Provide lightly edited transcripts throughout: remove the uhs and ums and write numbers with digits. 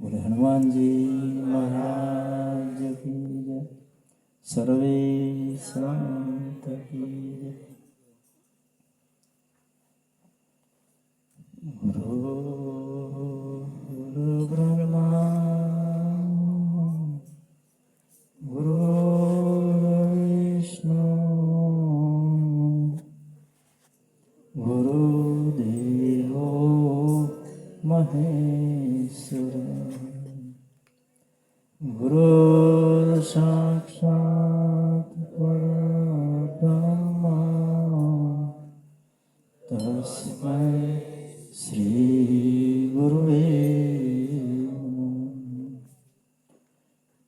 बोले हनुमान जी महाराज की जय। सर्वे संत की जय। गुरु ब्रह्मा गुरु विष्णु गुरुदेवो महेश्वर गुरु साक्षात् परब्रह्म तस्मै श्री गुरुवे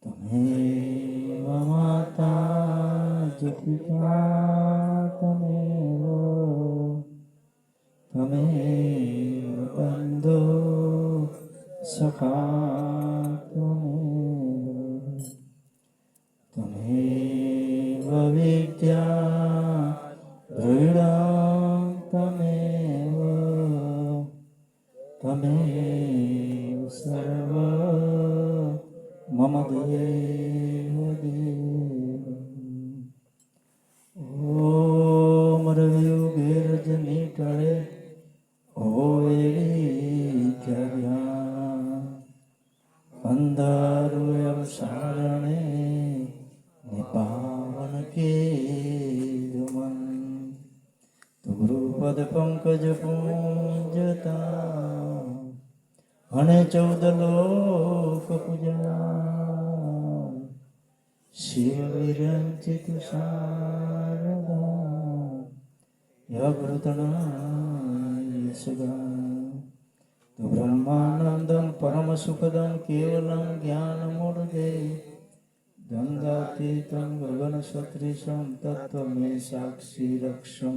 तमेव माता च पिता तमेव तमेव बन्धो सखा तमेव विद्या दृढं तमेव तमेव सर्व मम देव देव। ओम रवियुगे रजनी टळे ओएवी क्या अंधारू सारणे ने पावन के मन तो गुरुपद पंकज पूजता અને 14 લોક પૂજા શિવ વિરંચિત શારદા યગૃતના યશગા તો બ્રહ્માનંદમ પરમ સુખદમ કેવલમ જ્ઞાનમૂર્તે ગંગાતીતમ ગગન સદૃશમ તત્વમે સાક્ષી રક્ષમ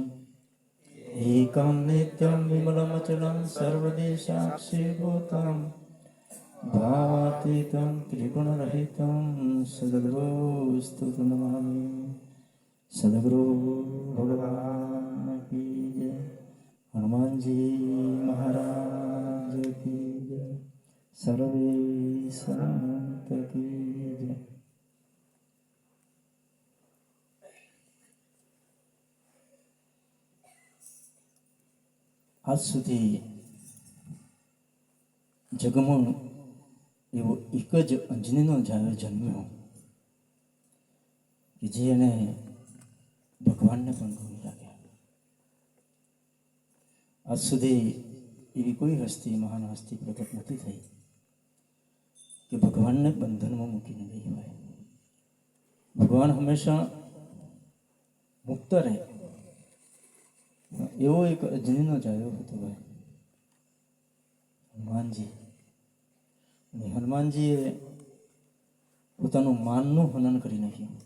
एकं नित्यं विमलमचलं सर्वदि साक्षीभूतं भावातीतं त्रिगुणरहितं सद्गुरुस्तुतं नमामि। सद्गुरु भगवान की जय। हनुमान जी महाराज की जय। सर्वे संत की जय। આજ સુધી જગમાં એવો એક જ અંજનીનો જાયો જન્મ્યો કે જે એને ભગવાનને પણ ગમી લાગ્યા. આજ સુધી એવી કોઈ હસ્તી મહાન હસ્તી પ્રગટ નથી થઈ કે ભગવાનને બંધનમાં મૂકીને ગઈ હોય. ભગવાન હંમેશા મુક્ત રહે એવો એક અજનીનો જાયો હતો ભાઈ હનુમાનજી. અને હનુમાનજીએ પોતાનું માનનું હનન કરી નાખ્યું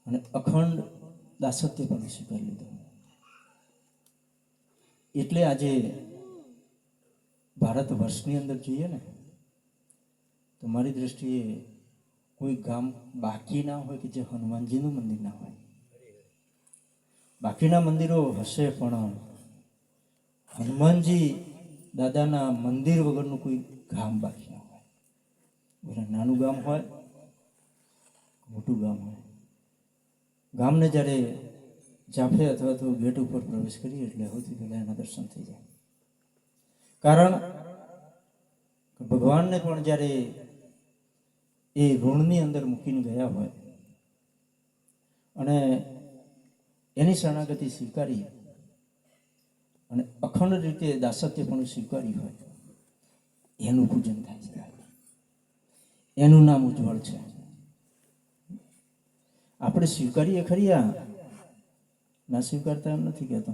અને અખંડ દાસત્ય પણ સ્વીકારી લીધું. એટલે આજે ભારત વર્ષની અંદર જોઈએ ને તો મારી દ્રષ્ટિએ કોઈ ગામ બાકી ના હોય કે જે હનુમાનજીનું મંદિર ના હોય. બાકીના મંદિરો હશે પણ હનુમાનજી દાદાના મંદિર વગરનું કોઈ ગામ બાકી ના હોય. ભલે નાનું ગામ હોય મોટું ગામ હોય, ગામને જ્યારે જાફે અથવા તો ગેટ ઉપર પ્રવેશ કરીએ એટલે સૌથી પહેલાં એના દર્શન થઈ જાય. કારણ ભગવાનને પણ જ્યારે એ ઋણની અંદર મૂકીને ગયા હોય અને એની શરણાગતિ સ્વીકારી અને અખંડ રીતે દાસત્ય પણ સ્વીકારી હોય એનું પૂજન થાય છે. એનું નામ ઉજ્જવળ છે. આપણે સ્વીકારીએ ખરી, ના સ્વીકારતા એમ નથી કહેતો,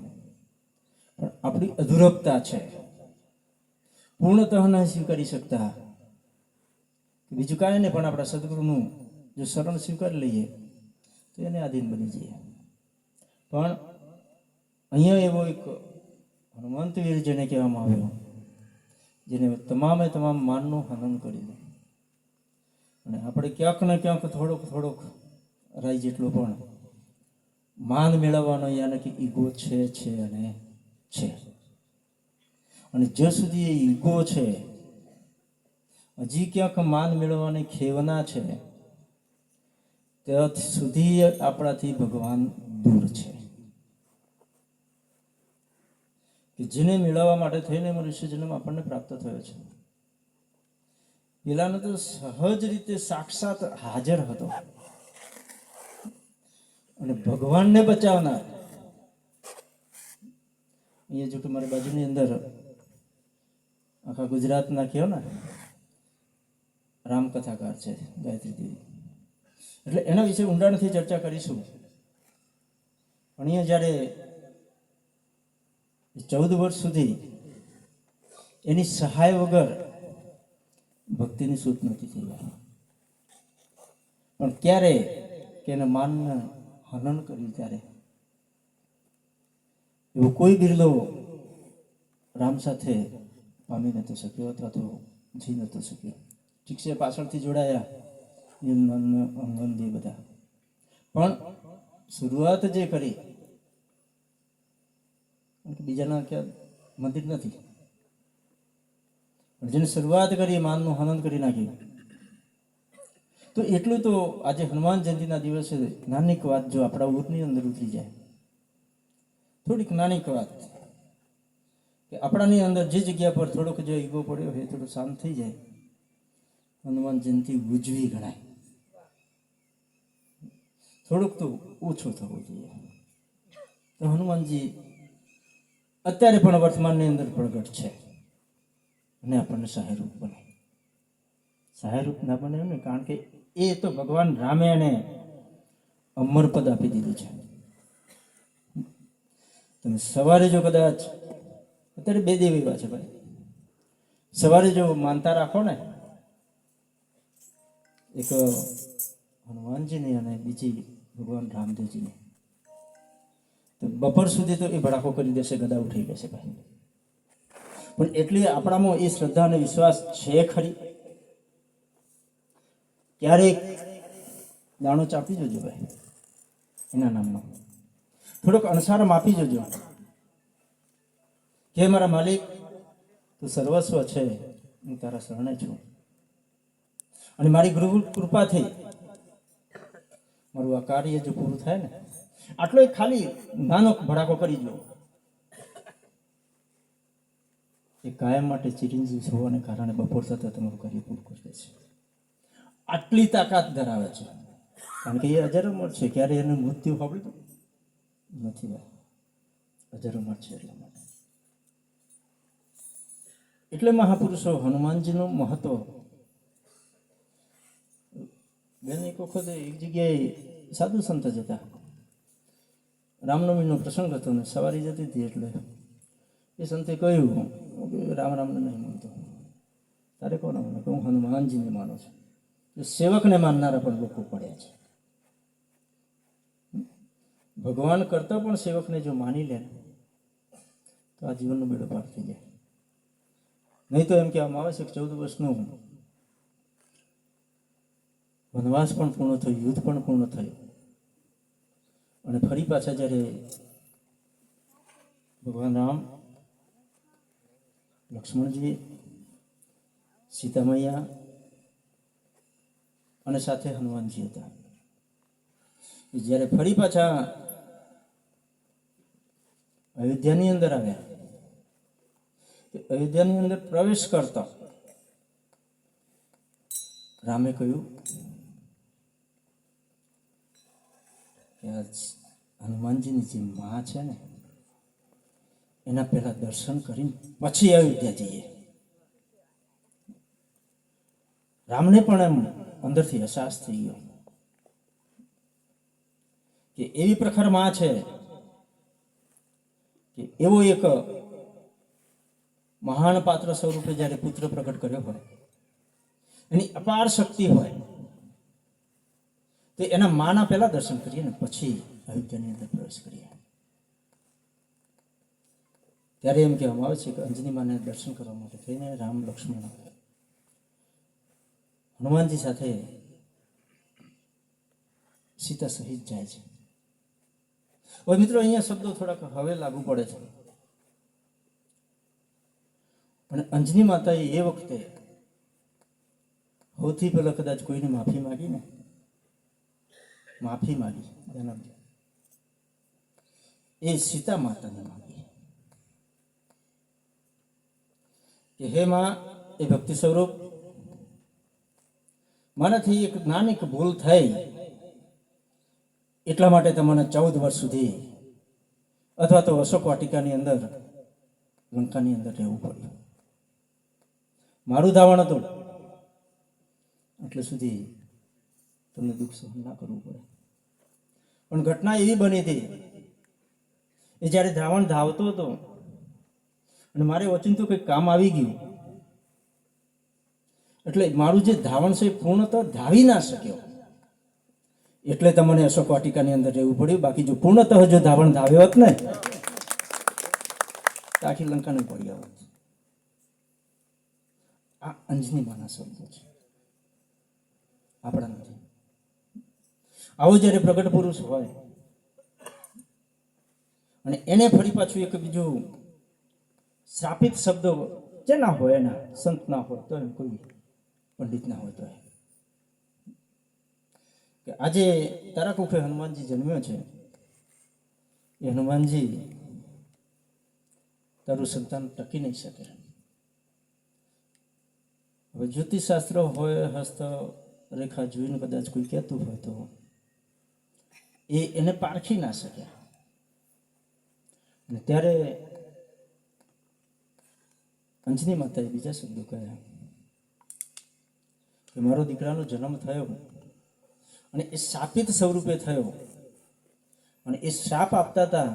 પણ આપણી અધૂરપતા છે. પૂર્ણતઃ ના સ્વીકારી શકતા. બીજું કાંઈ નહીં પણ આપણા સદગુરુનું જો શરણ સ્વીકારી લઈએ તો એને આધીન બની જઈએ. પણ અહીંયા એવો એક હનુમંત વીર જેને કહેવામાં આવ્યો, જેને તમામે તમામ માનનું હનન કરી દે. અને આપણે ક્યાંક ને ક્યાંક થોડોક રાય જેટલો પણ માન મેળવવાનો યાને કે ઈગો છે અને જ્યાં સુધી એ ઈગો છે હજી ક્યાંક માન મેળવવાની ખેવના છે, ત્યાં સુધી આપણાથી ભગવાન દૂર છે. કે જેને મેળવવા માટે થઈને મનુષ્ય જન્મ આપણને પ્રાપ્ત થયો છે. પેલાનો તો સહજ રીતે સાક્ષાત હાજર હતો અને ભગવાનને બચાવનાર. અહીંયા જો કે મારી બાજુની અંદર આખા ગુજરાતના કહો ને રામકથાકાર છે ગાયત્રી દેવી, એટલે એના વિશે ઊંડાણથી ચર્ચા કરીશું. પણ અહીંયા જ્યારે 14 વર્ષ સુધી એની સહાય વગર ભક્તિની સૂત નથી થઈ. પણ ક્યારે કે એના માનને હનન કર્યું ત્યારે એવો કોઈ બિરલો રામ સાથે પામી નતો શક્યો અથવા તો જી નતો શક્યો. ઠીક છે, પાછળથી જોડાયા અંગનદી બધા, પણ શરૂઆત જે કરી બીજાના ક્યાં મંદિર નથી, પણ જેને શરૂઆત કરી માનનું હનન કરી નાખ્યું. તો એટલું તો આજે હનુમાન જયંતિના દિવસે નાનીક વાત જો આપણા ઉરની અંદર ઉતરી જાય, થોડીક નાનીક વાત કે આપણાની અંદર જે જગ્યા પર થોડોક જો ઈગો પડ્યો હોય થોડું શાંત થઈ જાય, હનુમાન જયંતિ ઉજવી ગણાય. થોડુંક તો ઓછું થવું જોઈએ. તો હનુમાનજી અત્યારે પણ વર્તમાનની અંદર પ્રગટ છે અને આપણને સહાયરૂપ બને. સહાયરૂપ ના બને એમ ને, કારણ કે એ તો ભગવાન રામે એને અમર પદ આપી દીધું છે. તમે સવારે જો કદાચ અત્યારે 2 દેવ એવા છે ભાઈ, સવારે જો માનતા રાખો ને, એક હનુમાનજીની અને બીજી ભગવાન રામદેવજીની, તો બપોર સુધી તો એ ભડાકો કરી દેશે, ગદા ઉઠી દેશે ભાઈ. પણ એટલી આપણામાં એ શ્રદ્ધા અને વિશ્વાસ છે ખરી? ક્યારેક દાણો ચાપી જોજો ભાઈ એના નામનો, થોડોક અણસાર માપી જોજો કે મારા માલિક તું સર્વસ્વ છે, હું તારા શરણે છું અને મારી ગુરુ કૃપાથી મારું આ કાર્ય જો પૂરું થાય ને, આટલો એક ખાલી નાનો ભડાકો કરી દો, એ કાયમ માટે ચિરંજીવ હોવાને કારણે બપોર થતા તમારું કાર્ય પૂરું કરી દેશે. આટલી તાકાત ધરાવે છે, કારણ કે એ અજર અમર છે. ક્યારે એને મૃત્યુ સાંભળ્યું નથી ભાઈ, અજર અમર છે. એટલા માટે એટલે મહાપુરુષો હનુમાનજીનું મહત્વ. બેન એક વખત એક જગ્યાએ સાધુ સંત જતા, રામનવમીનો પ્રસંગ હતો ને સવારી જતી હતી, એટલે એ સંતે કહ્યું રામ રામને નહીં માનતો, તારે કોને માનો? કે હું હનુમાનજીને માનું છું. સેવકને માનનારા પણ લોકો પડ્યા છે. ભગવાન કરતા પણ સેવકને જો માની લે તો આ જીવનનો બેડો પાર થઈ જાય. નહીં તો એમ કહેવામાં આવે છે કે 14 વર્ષનું વનવાસ પણ પૂર્ણ થયું, યુદ્ધ પણ પૂર્ણ થયું, અને ફરી પાછા જ્યારે ભગવાન રામ, લક્ષ્મણજી, સીતા મૈયા અને સાથે હનુમાનજી હતા, જ્યારે ફરી પાછા અયોધ્યાની અંદર આવ્યા, અયોધ્યાની અંદર પ્રવેશ કરતા રામે કહ્યું કે હનુમાનજીની જે માં છે ને એના પહેલા દર્શન કરીને પછી અયોધ્યા જઈએ. રામને પણ એમ અંદરથી અહેસાસ થઈ ગયો કે એવી પ્રખર માં છે કે એવો એક મહાન પાત્ર સ્વરૂપે જ્યારે પુત્ર પ્રગટ કર્યો હોય, એની અપાર શક્તિ હોય, તો એના માના પહેલા દર્શન કરીએ ને પછી અયોધ્યાની અંદર પ્રવેશ કરીએ. ત્યારે એમ કહેવામાં આવે છે કે અંજની માને દર્શન કરવા માટે થઈને રામ, લક્ષ્મણ, હનુમાનજી સાથે સીતા સહિત જાય છે. હવે મિત્રો અહીંયા શબ્દો થોડાક હવે લાગુ પડે છે, અને અંજની માતાએ એ વખતે સૌથી પહેલાં કદાચ કોઈને માફી માગી ધ્યાન આપજો, એ સીતા માતાને માગી કે હે માં, એ ભક્તિ સ્વરૂપ, મારાથી એક નાની ભૂલ થઈ એટલા માટે તમને 14 વર્ષ સુધી અથવા તો અશોક વાટિકાની અંદર, લંકાની અંદર રહેવું પડ્યું. મારું ધાવણ હતું એટલે સુધી તમને દુઃખ સહન ના કરવું પડે. પણ ઘટના એવી બની હતી, એ જ્યારે ધાવણ ધાવતો હતો અને મારે ઓચિંતું કંઈક કામ આવી ગયું, એટલે મારું જે ધાવણ છે એ પૂર્ણતઃ ધાવી ના શક્યો, એટલે તમને અશોક વાટિકાની અંદર રહેવું પડ્યું. બાકી જો પૂર્ણતઃ જો ધાવણ ધાવ્યો હોત ને તો આખી લંકાનું પડી આવત. આ અંજની માના શબ્દો છે, આપણા નથી. આવો જ્યારે પ્રગટ પુરુષ હોય અને એને ફરી પાછું એક બીજું શ્રાપિત શબ્દો જે ના હોય, એના સંત ના હોય તો એમ, કોઈ પંડિત ના હોય તો કે આજે તારા કુખે હનુમાનજી જન્મ્યો છે, એ હનુમાનજી તારું સંતાન ટકી નહીં શકે. હવે જ્યોતિષશાસ્ત્ર હોય, હસ્ત રેખા જોઈને કદાચ કોઈ કહેતું હોય તો એને પારખી ના શક્યા. અને ત્યારે અંજની માતાએ બીજા શબ્દો કહ્યા કે મારો દીકરાનો જન્મ થયો અને એ શાપિત સ્વરૂપે થયો, અને એ શાપ આપતા હતા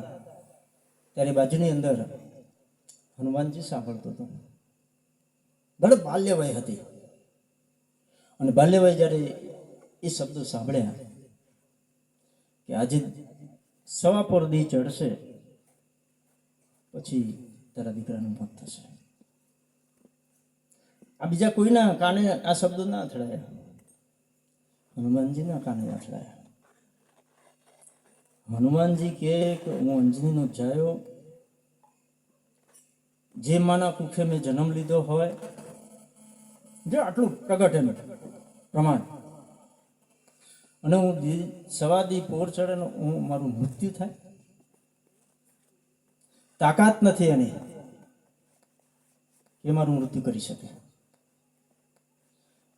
ત્યારે બાજુની અંદર હનુમાનજી સાંભળતો હતો. બરાબર બાલ્ય વય હતી, અને બાલ્ય વય જ્યારે એ શબ્દો સાંભળ્યા કે આજે સવા પર દી ચડશે પછી તારા દીકરાનું મોત થશે. આ બીજા કોઈના કાને આ શબ્દો ના અથડાયા, હનુમાનજીના કાને અથડાયા. હનુમાનજી કે હું અંજનીનો જાયો, જે માના કુખે મેં જન્મ લીધો હોય, જો આટલું પ્રગટ એનું પ્રમાણ, અને હું સવાદી પોર ચડે ને હું મારું મૃત્યુ થાય, તાકાત નથી એની એ મારું મૃત્યુ કરી શકે.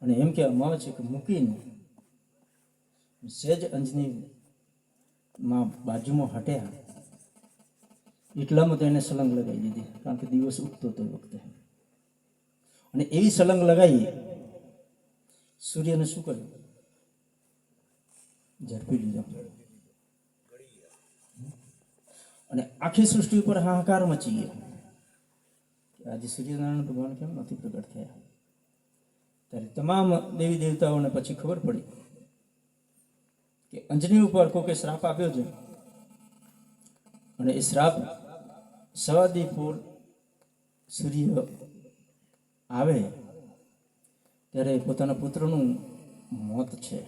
અને એમ કહેવામાં આવે છે કે મૂકીને સહેજ અંજની માં બાજુમાં હટ્યા એટલામાં તો એને સલંગ લગાવી દીધી, કારણ કે દિવસ ઉગતો હતો એ વખતે. અને એવી સલંગ લગાવી, સૂર્યને શું કર્યું? ઝડપી લીધો. અને આખી સૃષ્ટિ ઉપર હાહાકાર મચી ગયો કે આજે સૂર્યનારાયણ ભગવાન કેમ નથી પ્રગટ થયા. ત્યારે તમામ દેવી દેવતાઓને પછી ખબર પડી કે અંજની ઉપર કોકે શ્રાપ આપ્યો છે, અને એ શ્રાપ સવાદી પૂર સૂર્ય આવે ત્યારે પોતાના પુત્રનું મોત છે.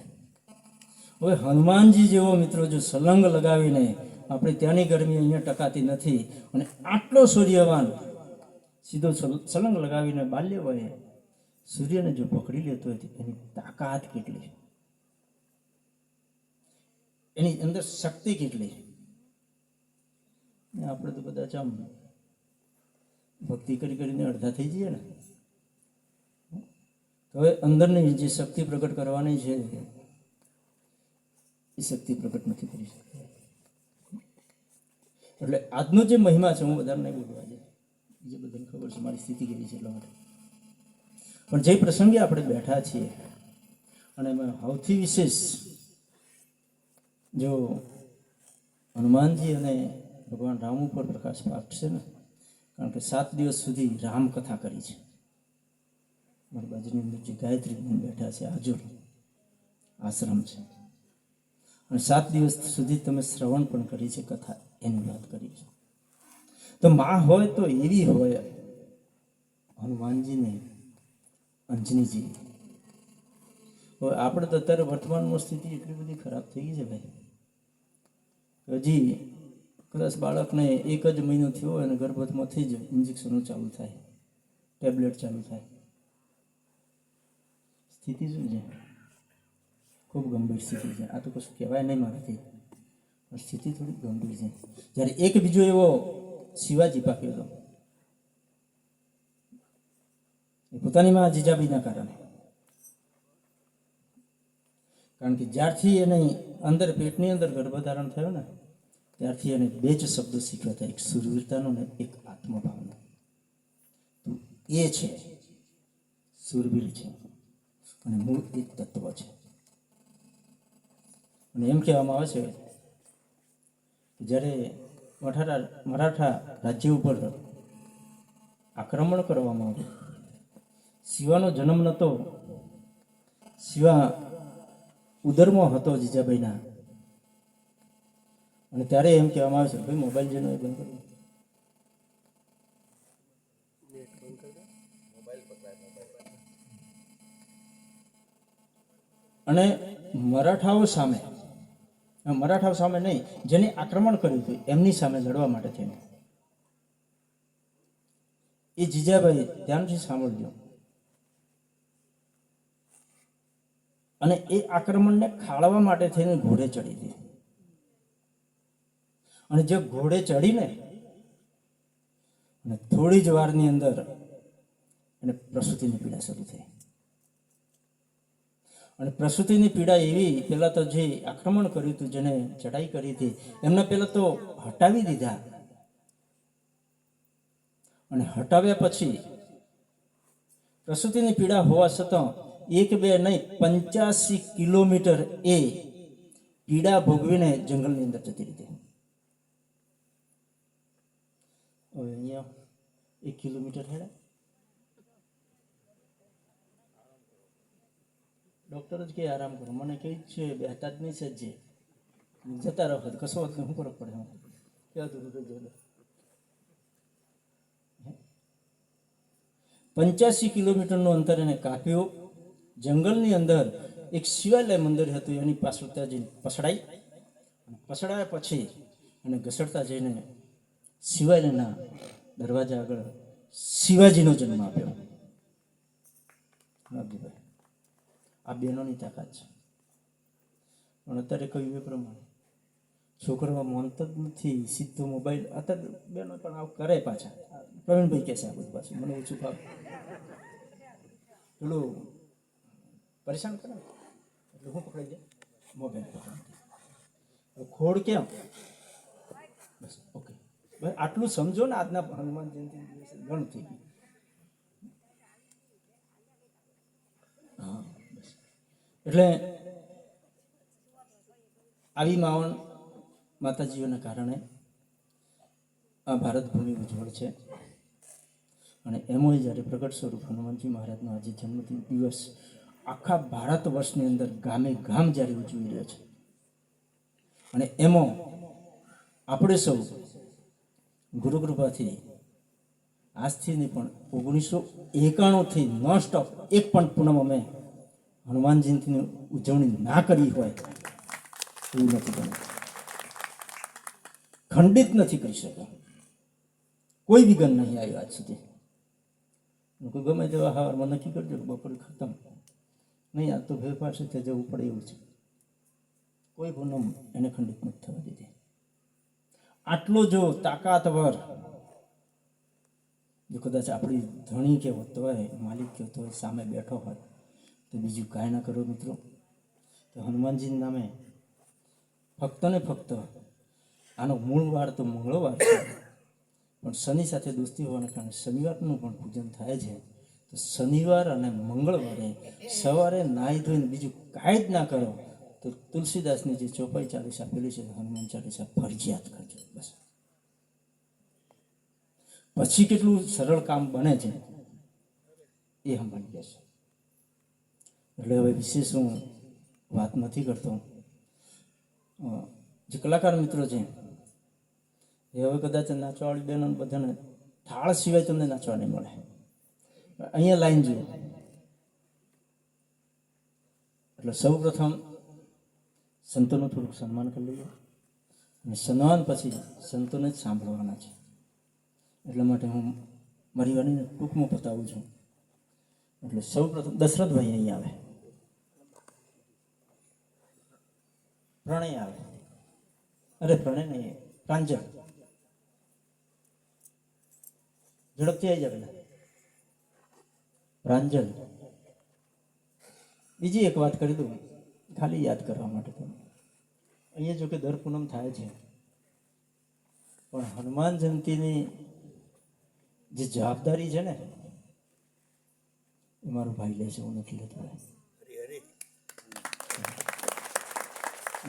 હવે હનુમાનજી જેવો મિત્રો જો સલંગ લગાવીને, આપણે ત્યાંની ગરમી અહીંયા ટકાતી નથી, અને આટલો સૂર્યવાન સીધો સલંગ લગાવીને બાલ્ય વયે સૂર્યને જો પકડી લેતો હોય એની તાકાત કેટલી, એની અંદર શક્તિ કેટલી. આપણે તો કદાચ આમ ભક્તિ કરીને અડધા થઈ જઈએ ને, તો હવે અંદરની જે શક્તિ પ્રગટ કરવાની છે એ શક્તિ પ્રગટ નથી કરી શકતી. એટલે આજનો જે મહિમા છે, હું બધાને નહીં બોલવા જાય, જે બધાને ખબર છે મારી સ્થિતિ કેવી છે એટલા માટે, પણ જે પ્રસંગે આપણે બેઠા છીએ અને એમાં સૌથી વિશેષ જો હનુમાનજી અને ભગવાન રામ ઉપર પ્રકાશ પાકશે ને, કારણ કે 7 દિવસ સુધી રામકથા કરી છે. મારી બાજુની અંદર જે ગાયત્રી બેઠા છે, આજુર આશ્રમ છે, અને 7 દિવસ સુધી તમે શ્રવણ પણ કરી છે કથા, એની વાત કરી છે. તો માં હોય તો એવી હોય હનુમાનજીને અંજનીજી. હવે આપણે તો અત્યારે વર્તમાનમાં સ્થિતિ એટલી બધી ખરાબ થઈ ગઈ છે ભાઈ, હજી કદાચ બાળકને 1 જ મહિનો થયો અને ગર્ભવતીમાંથી જ ઇન્જેક્શનો ચાલુ થાય, ટેબ્લેટ ચાલુ થાય. સ્થિતિ શું છે? ખૂબ ગંભીર સ્થિતિ છે. આ તો કશું કહેવાય નહીં મારાથી, પણ સ્થિતિ થોડી ગંભીર છે. જ્યારે એક બીજો એવો શિવાજી પાક્યો હતો, એ પોતાની માં જીજાબાઈના કારણે. કારણ કે જ્યારથી એને અંદર પેટની અંદર ગર્ભધારણ થયો ને, ત્યારથી એને બે જ શબ્દો શીખ્યા હતા, એક સુરવીરતાનો ને એક આત્મભાવનો. તો એ છે સુરવીર છે અને મૂળ એક તત્વ છે. અને એમ કહેવામાં આવે છે કે જ્યારે મરાઠા રાજ્ય ઉપર આક્રમણ કરવામાં આવ્યું, શિવાનો જન્મ નહોતો, શિવા ઉદરમાં હતો જીજાબાઈના. અને ત્યારે એમ કહેવામાં આવે છે, ભાઈ મોબાઈલ જેનો એ બંધ કર્યો, અને મરાઠાઓ સામે નહીં, જેને આક્રમણ કર્યું હતું એમની સામે લડવા માટે થઈને એ જીજાબાઈ ધ્યાનથી સાંભળજો, અને એ આક્રમણને ખાળવા માટે થઈને ઘોડે ચડી હતી. અને જે ઘોડે ચડીને અને થોડી જ વારની અંદર એને પ્રસૂતિની પીડા શરૂ થઈ. અને પ્રસૂતિની પીડા એવી, પહેલાં તો જે આક્રમણ કર્યું હતું, જેને ચડાઈ કરી હતી, એમને પહેલાં તો હટાવી દીધા. અને હટાવ્યા પછી પ્રસૂતિની પીડા હોવા છતાં 1 2 નહીં 85 કિલોમીટર એ પીડા ભોગવીને જંગલની અંદર જતી રહી. હવે અહીંયા 1 કિલોમીટર હેડા ડૉક્ટર જ કે આરામ કરો, મને કહે છે બેહતા જ નહીં સજ્જે, જતા રહો, કશો વાત નહીં, શું ફરક પડે? ક્યાં દૂર જતો 85 કિલોમીટરનું અંતર એને કાપ્યું. જંગલની અંદર એક શિવાલય મંદિર હતું, એની પાછળ ત્યાં જઈને પછડાયા પછી અને ઘસડતા જઈને શિવાલયના દરવાજા આગળ શિવાજીનો જન્મ આપ્યો. આ બહેનોની તાકાત છે. પણ અત્યારે કહ્યું એ પ્રમાણે છોકરાઓ માનતા જ નથી, સીધો મોબાઈલ. અત્યારે બહેનો પણ આવું કરે પાછા. પ્રવીણભાઈ કહે છે આ બધું પાછું, મને ઓછું ફાવે, પેલું પરેશાન કરે એટલે હું પકડાઈ જાય મોબાઈલ પકડાઈ. ખોડ કેમ? બસ ઓકે, ભાઈ આટલું સમજો ને. આજના હનુમાન જયંતિ દિવસે ઘણું થઈ ગયું. હા બસ. એટલે આવી માતાજીઓના કારણે આ ભારત ભૂમિ ઉજ્જવળ છે. અને એમાં જ્યારે પ્રગટ સ્વરૂપ હનુમાનજી મહારાજનો આજે જન્મદિન દિવસ આખા ભારત વર્ષની અંદર ગામે ગામ જ્યારે ઉજવી રહ્યો છે, અને એમાં આપણે સૌ ગુરુકૃપાથી આજથી નહીં પણ 1991થી નોન સ્ટોપ એક પણ પૂનમ અમે હનુમાન જયંતિની ઉજવણી ના કરી હોય એવું નથી બન્યું. ખંડિત નથી કરી શક્યો, કોઈ વિઘન નહીં આવ્યું આજ સુધી. કોઈ ગમે તેવા હવારમાં નક્કી કરજો કે બપોરે ખતમ નહીં, આ તો ફેરફાર છે, ત્યાં જવું પડે એવું છે. કોઈ પૂનમ એને ખંડિત નથી થવા દીધી. આટલો જો તાકાતવર જો કદાચ આપણી ધણી કહેવત હોય, માલિક કહેતો હોય, સામે બેઠો હોય, તો બીજું કાંઈ ના કરો મિત્રો. તો હનુમાનજીના નામે ફક્ત ને ફક્ત આનો મૂળ વાર તો મંગળવાર છે, પણ શનિ સાથે દોસ્તી હોવાને કારણે શનિવારનું પણ પૂજન થાય છે. તો શનિવાર અને મંગળવારે સવારે નાહી ધોઈને બીજું કાંઈ જ ના કરો તો તુલસીદાસની જે ચોપાઈ ચાલીસ આપેલી છે, હનુમાન ચાલીસા ફરજિયાત કરજો. બસ પછી કેટલું સરળ કામ બને છે એ સાંભળી જશે. એટલે હવે વિશેષ હું વાત નથી કરતો. જે કલાકાર મિત્રો છે એ હવે કદાચ નાચવાવાળી બહેનો બધાને થાળ સિવાય તમને નાચવા નહીં મળે. અહીંયા લાઈન જુઓ. એટલે સૌ પ્રથમ સંતોનું થોડુંક સન્માન કરી લઈએ, અને સન્માન પછી સંતોને જ સાંભળવાના છે. એટલા માટે હું મારી વાણીને ટૂંકમાં પતાવું છું. એટલે સૌ પ્રથમ દશરથભાઈ અહીં આવે. પ્રણય આવે, અરે પ્રણય નહીં, પ્રાંજલ. ઝડપથી આવી જાય પેલા પ્રાંજલ. બીજી એક વાત કરી દઉં ખાલી યાદ કરવા માટે. તમે અહીંયા જો કે દર પૂનમ થાય છે, પણ હનુમાન જયંતીની જે જવાબદારી છે ને એ મારો ભાઈ લે છે, હું નથી લેતો.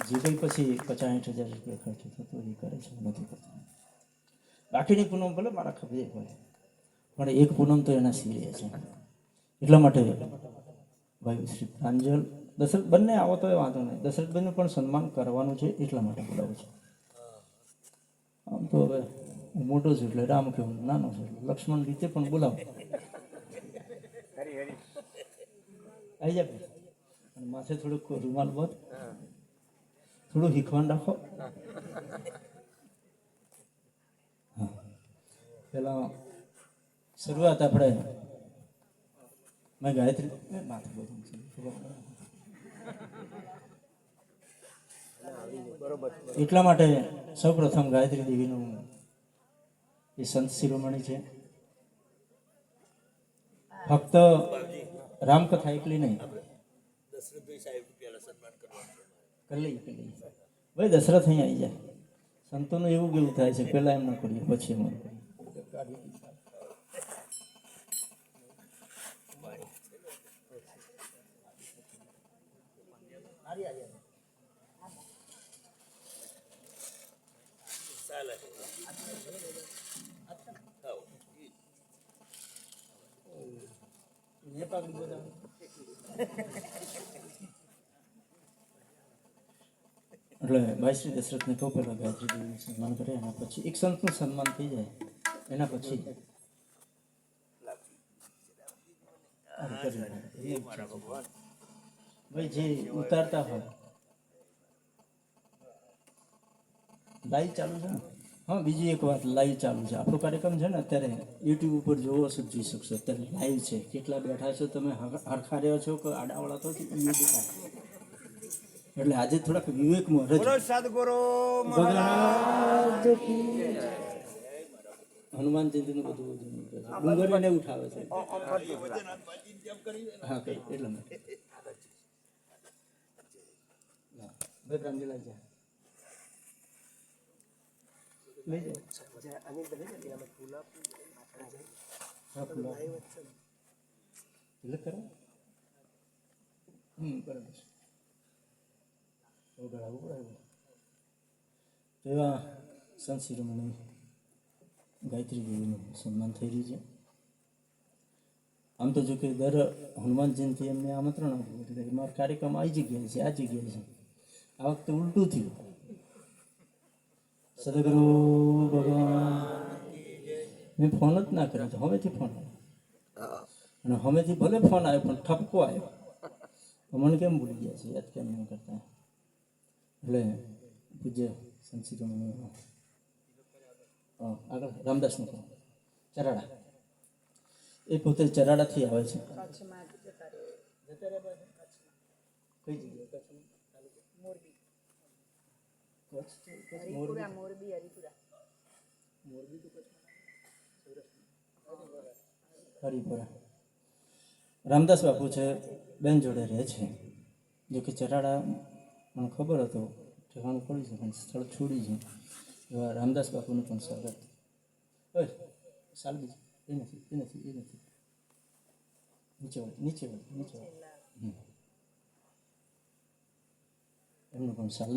જે કંઈ પછી 50-60 હજાર રૂપિયા ખર્ચ થતો એ કરે છે, હું નથી કરતો. બાકીની પૂનમ ભલે મારા ખભે હોય, પણ એક પૂનમ તો એના સિરે છે. એટલા માટે ભાઈ શ્રી પ્રાંજલ, દશરથ બંને આવો તો એ વાંધો નહીં, દશરથભાઈનું પણ સન્માન કરવાનું છે, એટલા માટે બોલાવું છું. આમ તો હવે હું મોટો છું એટલે રામ કે હું નાનો છું એટલે લક્ષ્મણ રીતે પણ બોલાવું. આવી જાય અને માથે થોડુંક રૂમાલ બાદ થોડું હિખવાન રાખો. હા, પેલા શરૂઆત આપણે મેં ગાયત્રી માથે બધું એટલા માટે સૌ પ્રથમ ગાયત્રી દેવીનું એ સંત શિરોમણી છે. ફક્ત રામકથા એકલી નહીં, કરી લઈએ ભાઈ. દશરથ અહીં આવી જાય. સંતોનું એવું કેવું થાય છે, પેલા એમ ન કરીએ પછી એમ કરીએ. એટલે ભાઈ શ્રી દશરથને કહું પહેલાં ગાયત્રી દેવીનું સન્માન કરે, એના પછી એક સંતનું સન્માન થઈ જાય, એના પછી ભાઈ જે ઉતારતા હોય. લાઈવ ચાલુ છે ને? હા, બીજી એક વાત, લાઈવ ચાલુ છે. આપણો કાર્યક્રમ છે ને અત્યારે યુટ્યુબ ઉપર જોવો છો, જોઈ શકશો. અત્યારે લાઈવ છે. કેટલા બેઠા છો તમે, હરખા રહ્યો છો કે આડાવાળા તો એટલે આજે થોડાક વિવેકમાં હનુમાન જયંતીનું બધું ડુંગરને ઉઠાવે છે. હા, કઈ એટલા માટે ભાઈ પ્રાંજલ આવી એવા સંત શિરોમણી ગાયત્રી દેવીનું સન્માન થઈ રહ્યું છે. આમ તો જો કે દર હનુમાન જયંતિ એમને આમંત્રણ આપ્યું એટલે મારો કાર્યક્રમ આ જગ્યાએ છે, આ જગ્યાએ છે. આ વખતે ઉલટું થયું. સદગુરુ ભગવાન મેં ફોન જ ના કર્યો તો હવેથી ફોન આવ્યો, અને હવેથી ભલે ફોન આવ્યો પણ ઠપકો આવ્યો. મને કેમ ભૂલી ગયા છે, યાદ કેમ નહીં કરતા. એટલે પૂજ્ય સંત શિરોમણી આગળ રામદાસનું કહો, ચરાડા. એ પોતે ચરાડાથી આવે છે. કઈ જગ્યાએ? હરિપુરા. રામદાસ બાપુ છે, બેન જોડે રહે છે. જો કે ચરાડા મને ખબર હતો ઠેકાણું પડી છે, પણ સ્થળ છોડી છે. એવા રામદાસ બાપુનું પણ સ્વાગત. સાલબી એ નથી, એ નથી, એ નથી. નીચે વળ, નીચે વળ, નીચે વળ. એમનું પણ સાલ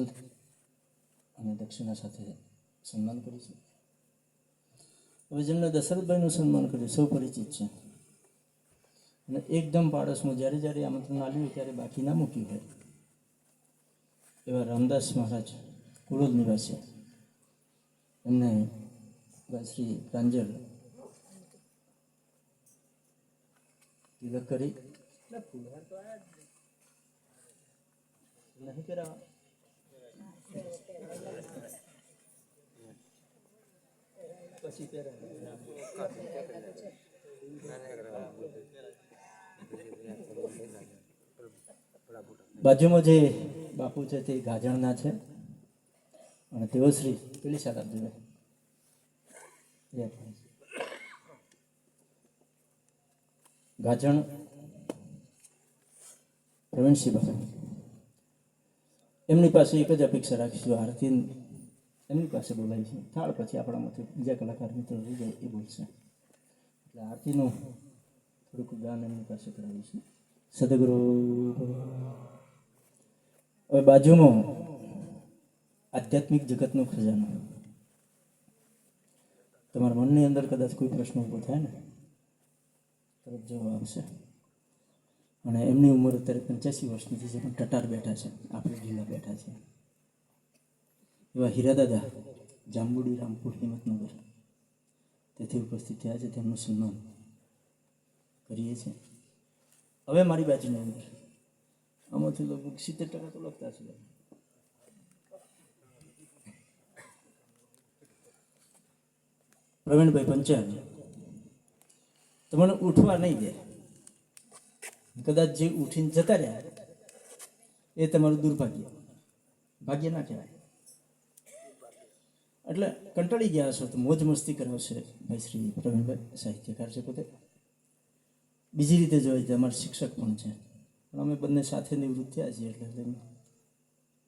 અને દક્ષિણા સાથે સન્માન કરીશું. હવે જેમને દશરથભાઈનું સન્માન કર્યું સૌ પરિચિત છે. અને એકદમ પાડોશમાં જ્યારે જ્યારે આમંત્રણ આવ્યું ત્યારે બાકી ના મૂક્યું હોય એવા રામદાસ મહારાજ કુલોદ નિવાસી, એમને શ્રી પ્રાંજલ તિલક કરી નહીં કરાવા. પછી બાજુમાં જે બાપુ છે તે ગાજણના છે અને તેઓ શ્રી પેલી શાળા જોડે ગાજણ પ્રવીણસિંહ બાપુ. એમની પાસે એક જ અપેક્ષા રાખીશું, આરતી એમની પાસે બોલાવીશું. થાળ પછી આપણામાંથી બીજા કલાકાર મિત્રો રહી જાય એ બોલશે, એટલે આરતીનું થોડુંક ગાન એમની પાસે કરાવીશું. સદગુરુ. હવે બાજુમાં આધ્યાત્મિક જગતનો ખજાનો. તમારા મનની અંદર કદાચ કોઈ પ્રશ્ન ઊભો થાય ને તરત જવાબ આવશે. અને એમની ઉંમર અત્યારે 85 વર્ષની છે, પણ ટટાર બેઠા છે, આપણે ઢીલા બેઠા છે. એવા હીરાદાદા જાંબુડી રામપુર હિંમતનગર તેથી ઉપસ્થિત થયા છે, તેમનું સન્માન કરીએ છીએ. હવે મારી બાજુની અંદર આમાંથી લગભગ 70% તો લખતા છે. પ્રવીણભાઈ પંચાલ તમને ઉઠવા નહીં દે. કદાચ જે ઉઠીને જતા રહ્યા એ તમારું દુર્ભાગ્ય, ભાગ્ય ના કહેવાય. એટલે કંટાળી ગયા હશો તો મોજ મસ્તી કરાવશે ભાઈ શ્રી પ્રવીણભાઈ. સાહિત્યકાર છે પોતે, બીજી રીતે જોઈએ છે, અમારા શિક્ષક પણ છે, પણ અમે બંને સાથે નિવૃત્ત થયા છીએ એટલે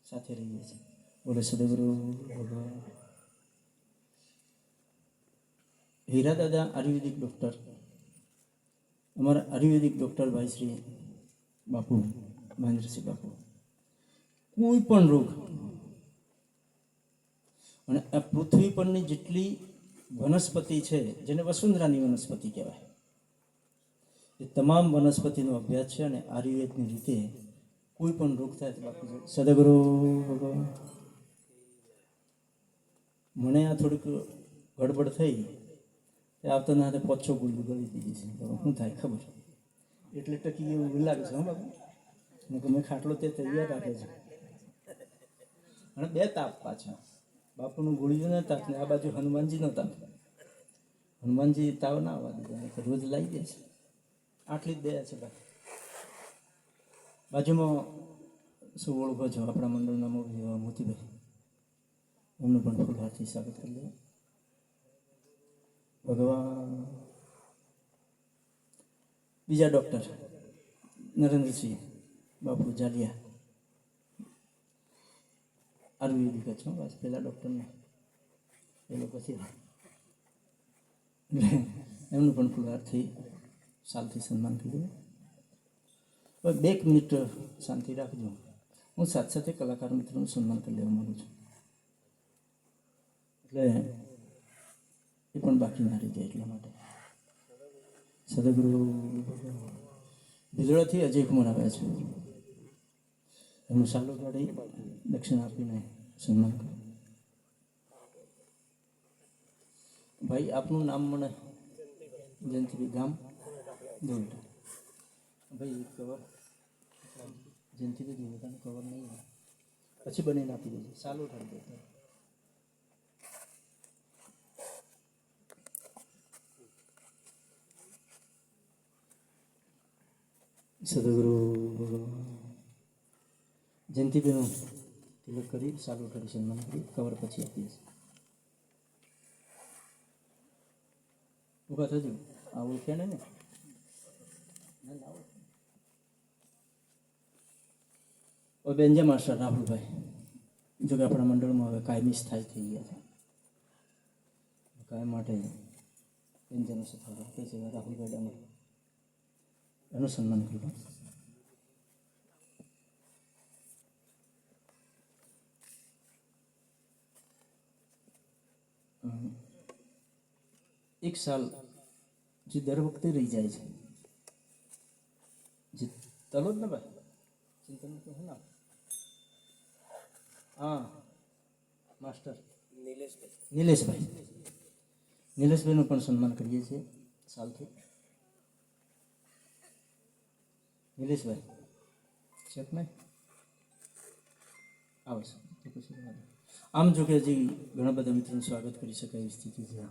સાથે રહીએ છીએ. બોલે સદગુરુ ભગવાન. હીરાદાદા આયુર્વેદિક ડૉક્ટર, અમારા આયુર્વેદિક ડૉક્ટર ભાઈ શ્રી બાપુ મહેન્દ્રસિંહ બાપુ. કોઈ પણ રોગ અને આ પૃથ્વી પરની જેટલી વનસ્પતિ છે, જેને વસુંધરાની વનસ્પતિ કહેવાય, એ તમામ વનસ્પતિનો અભ્યાસ છે. અને આયુર્વેદની રીતે કોઈ પણ રોગ થાય તો બાપુ સદગુરુ ભગવાન. મને આ થોડીક ગડબડ થઈ એ આવતા ના હાથે 5-6 ગુંડી ગળી દીધી છે. શું થાય ખબર, એટલે ટકી એવું લાગે છે. હા બાપુ, મેં ખાટલો તે તૈયાર રાખે છે. અને 2 તાપ પાછા, બાપુનું ગોળીઓના તાપ ને આ બાજુ હનુમાનજીનો તાપ. હનુમાનજી તાવ ના આવવા દીધો, રોજ લાવી દે છે. આટલી જ દયા છે ભાઈ. બાજુમાં શું ઓળખો છો આપણા મંડળના મોતીભાઈ, એમનું પણ ફૂલહારથી સ્વાગત કરી લે. ભગવાન. બીજા ડૉક્ટર નરેન્દ્રસિંહ બાપુ જાલિયા, આયુર્વેદિક જ છો બસ. પહેલાં ડૉક્ટરને પેલો પછી એમનું પણ ફૂલહારથી સાલથી સન્માન કર્યું. હવે 2 મિનિટ શાંતિ રાખજો. હું સાથે સાથે કલાકાર મિત્રોનું સન્માન કરી લેવા માગું છું, એટલે એ પણ બાકી ના રહી જાય એટલા માટે. સદગુરુ ભીલડાથી અજય કુમાર આવ્યા છે, એમનું સાલો ગાડી દક્ષિણ આપીને સન્માન કર્યું. ભાઈ આપનું નામ મને જયંતિભાઈ, ગામ દોલટા. ભાઈ કવર જયંતિભાઈ દોલટાનું કવર નહીં હોય પછી બનીને આપી દેજો, સાલો ઠાડી દેજો. સદગુરુ જયંતિભાઈનું તિલક કરી સાલો ઠાડી સન્માન કરી, કવર પછી આપી દેશે. ઊભા થજો, આવું છે ને બેન્જા માસ્ટર રાહુલભાઈ, જોકે આપણા મંડળમાં હવે કાયમી સ્થાયી થઈ ગયા છે, કાયમ માટે બેન્જાનો સથાર રાખે છે રાહુલભાઈ ડામર, એનું સન્માન કર્યું. એક સાલ જે દર વખતે રહી જાય છે, જે તલો જ ને ભાઈ ચિંતન તો હું નામ, હા માસ્ટર નિલેશભાઈનું પણ સન્માન કરીએ છીએ સાલથી. નિલેશભાઈ છે ને આવશે તો પછી આમ જો કે હજી ઘણા બધા મિત્રોનું સ્વાગત કરી શકાય એવી સ્થિતિ છે,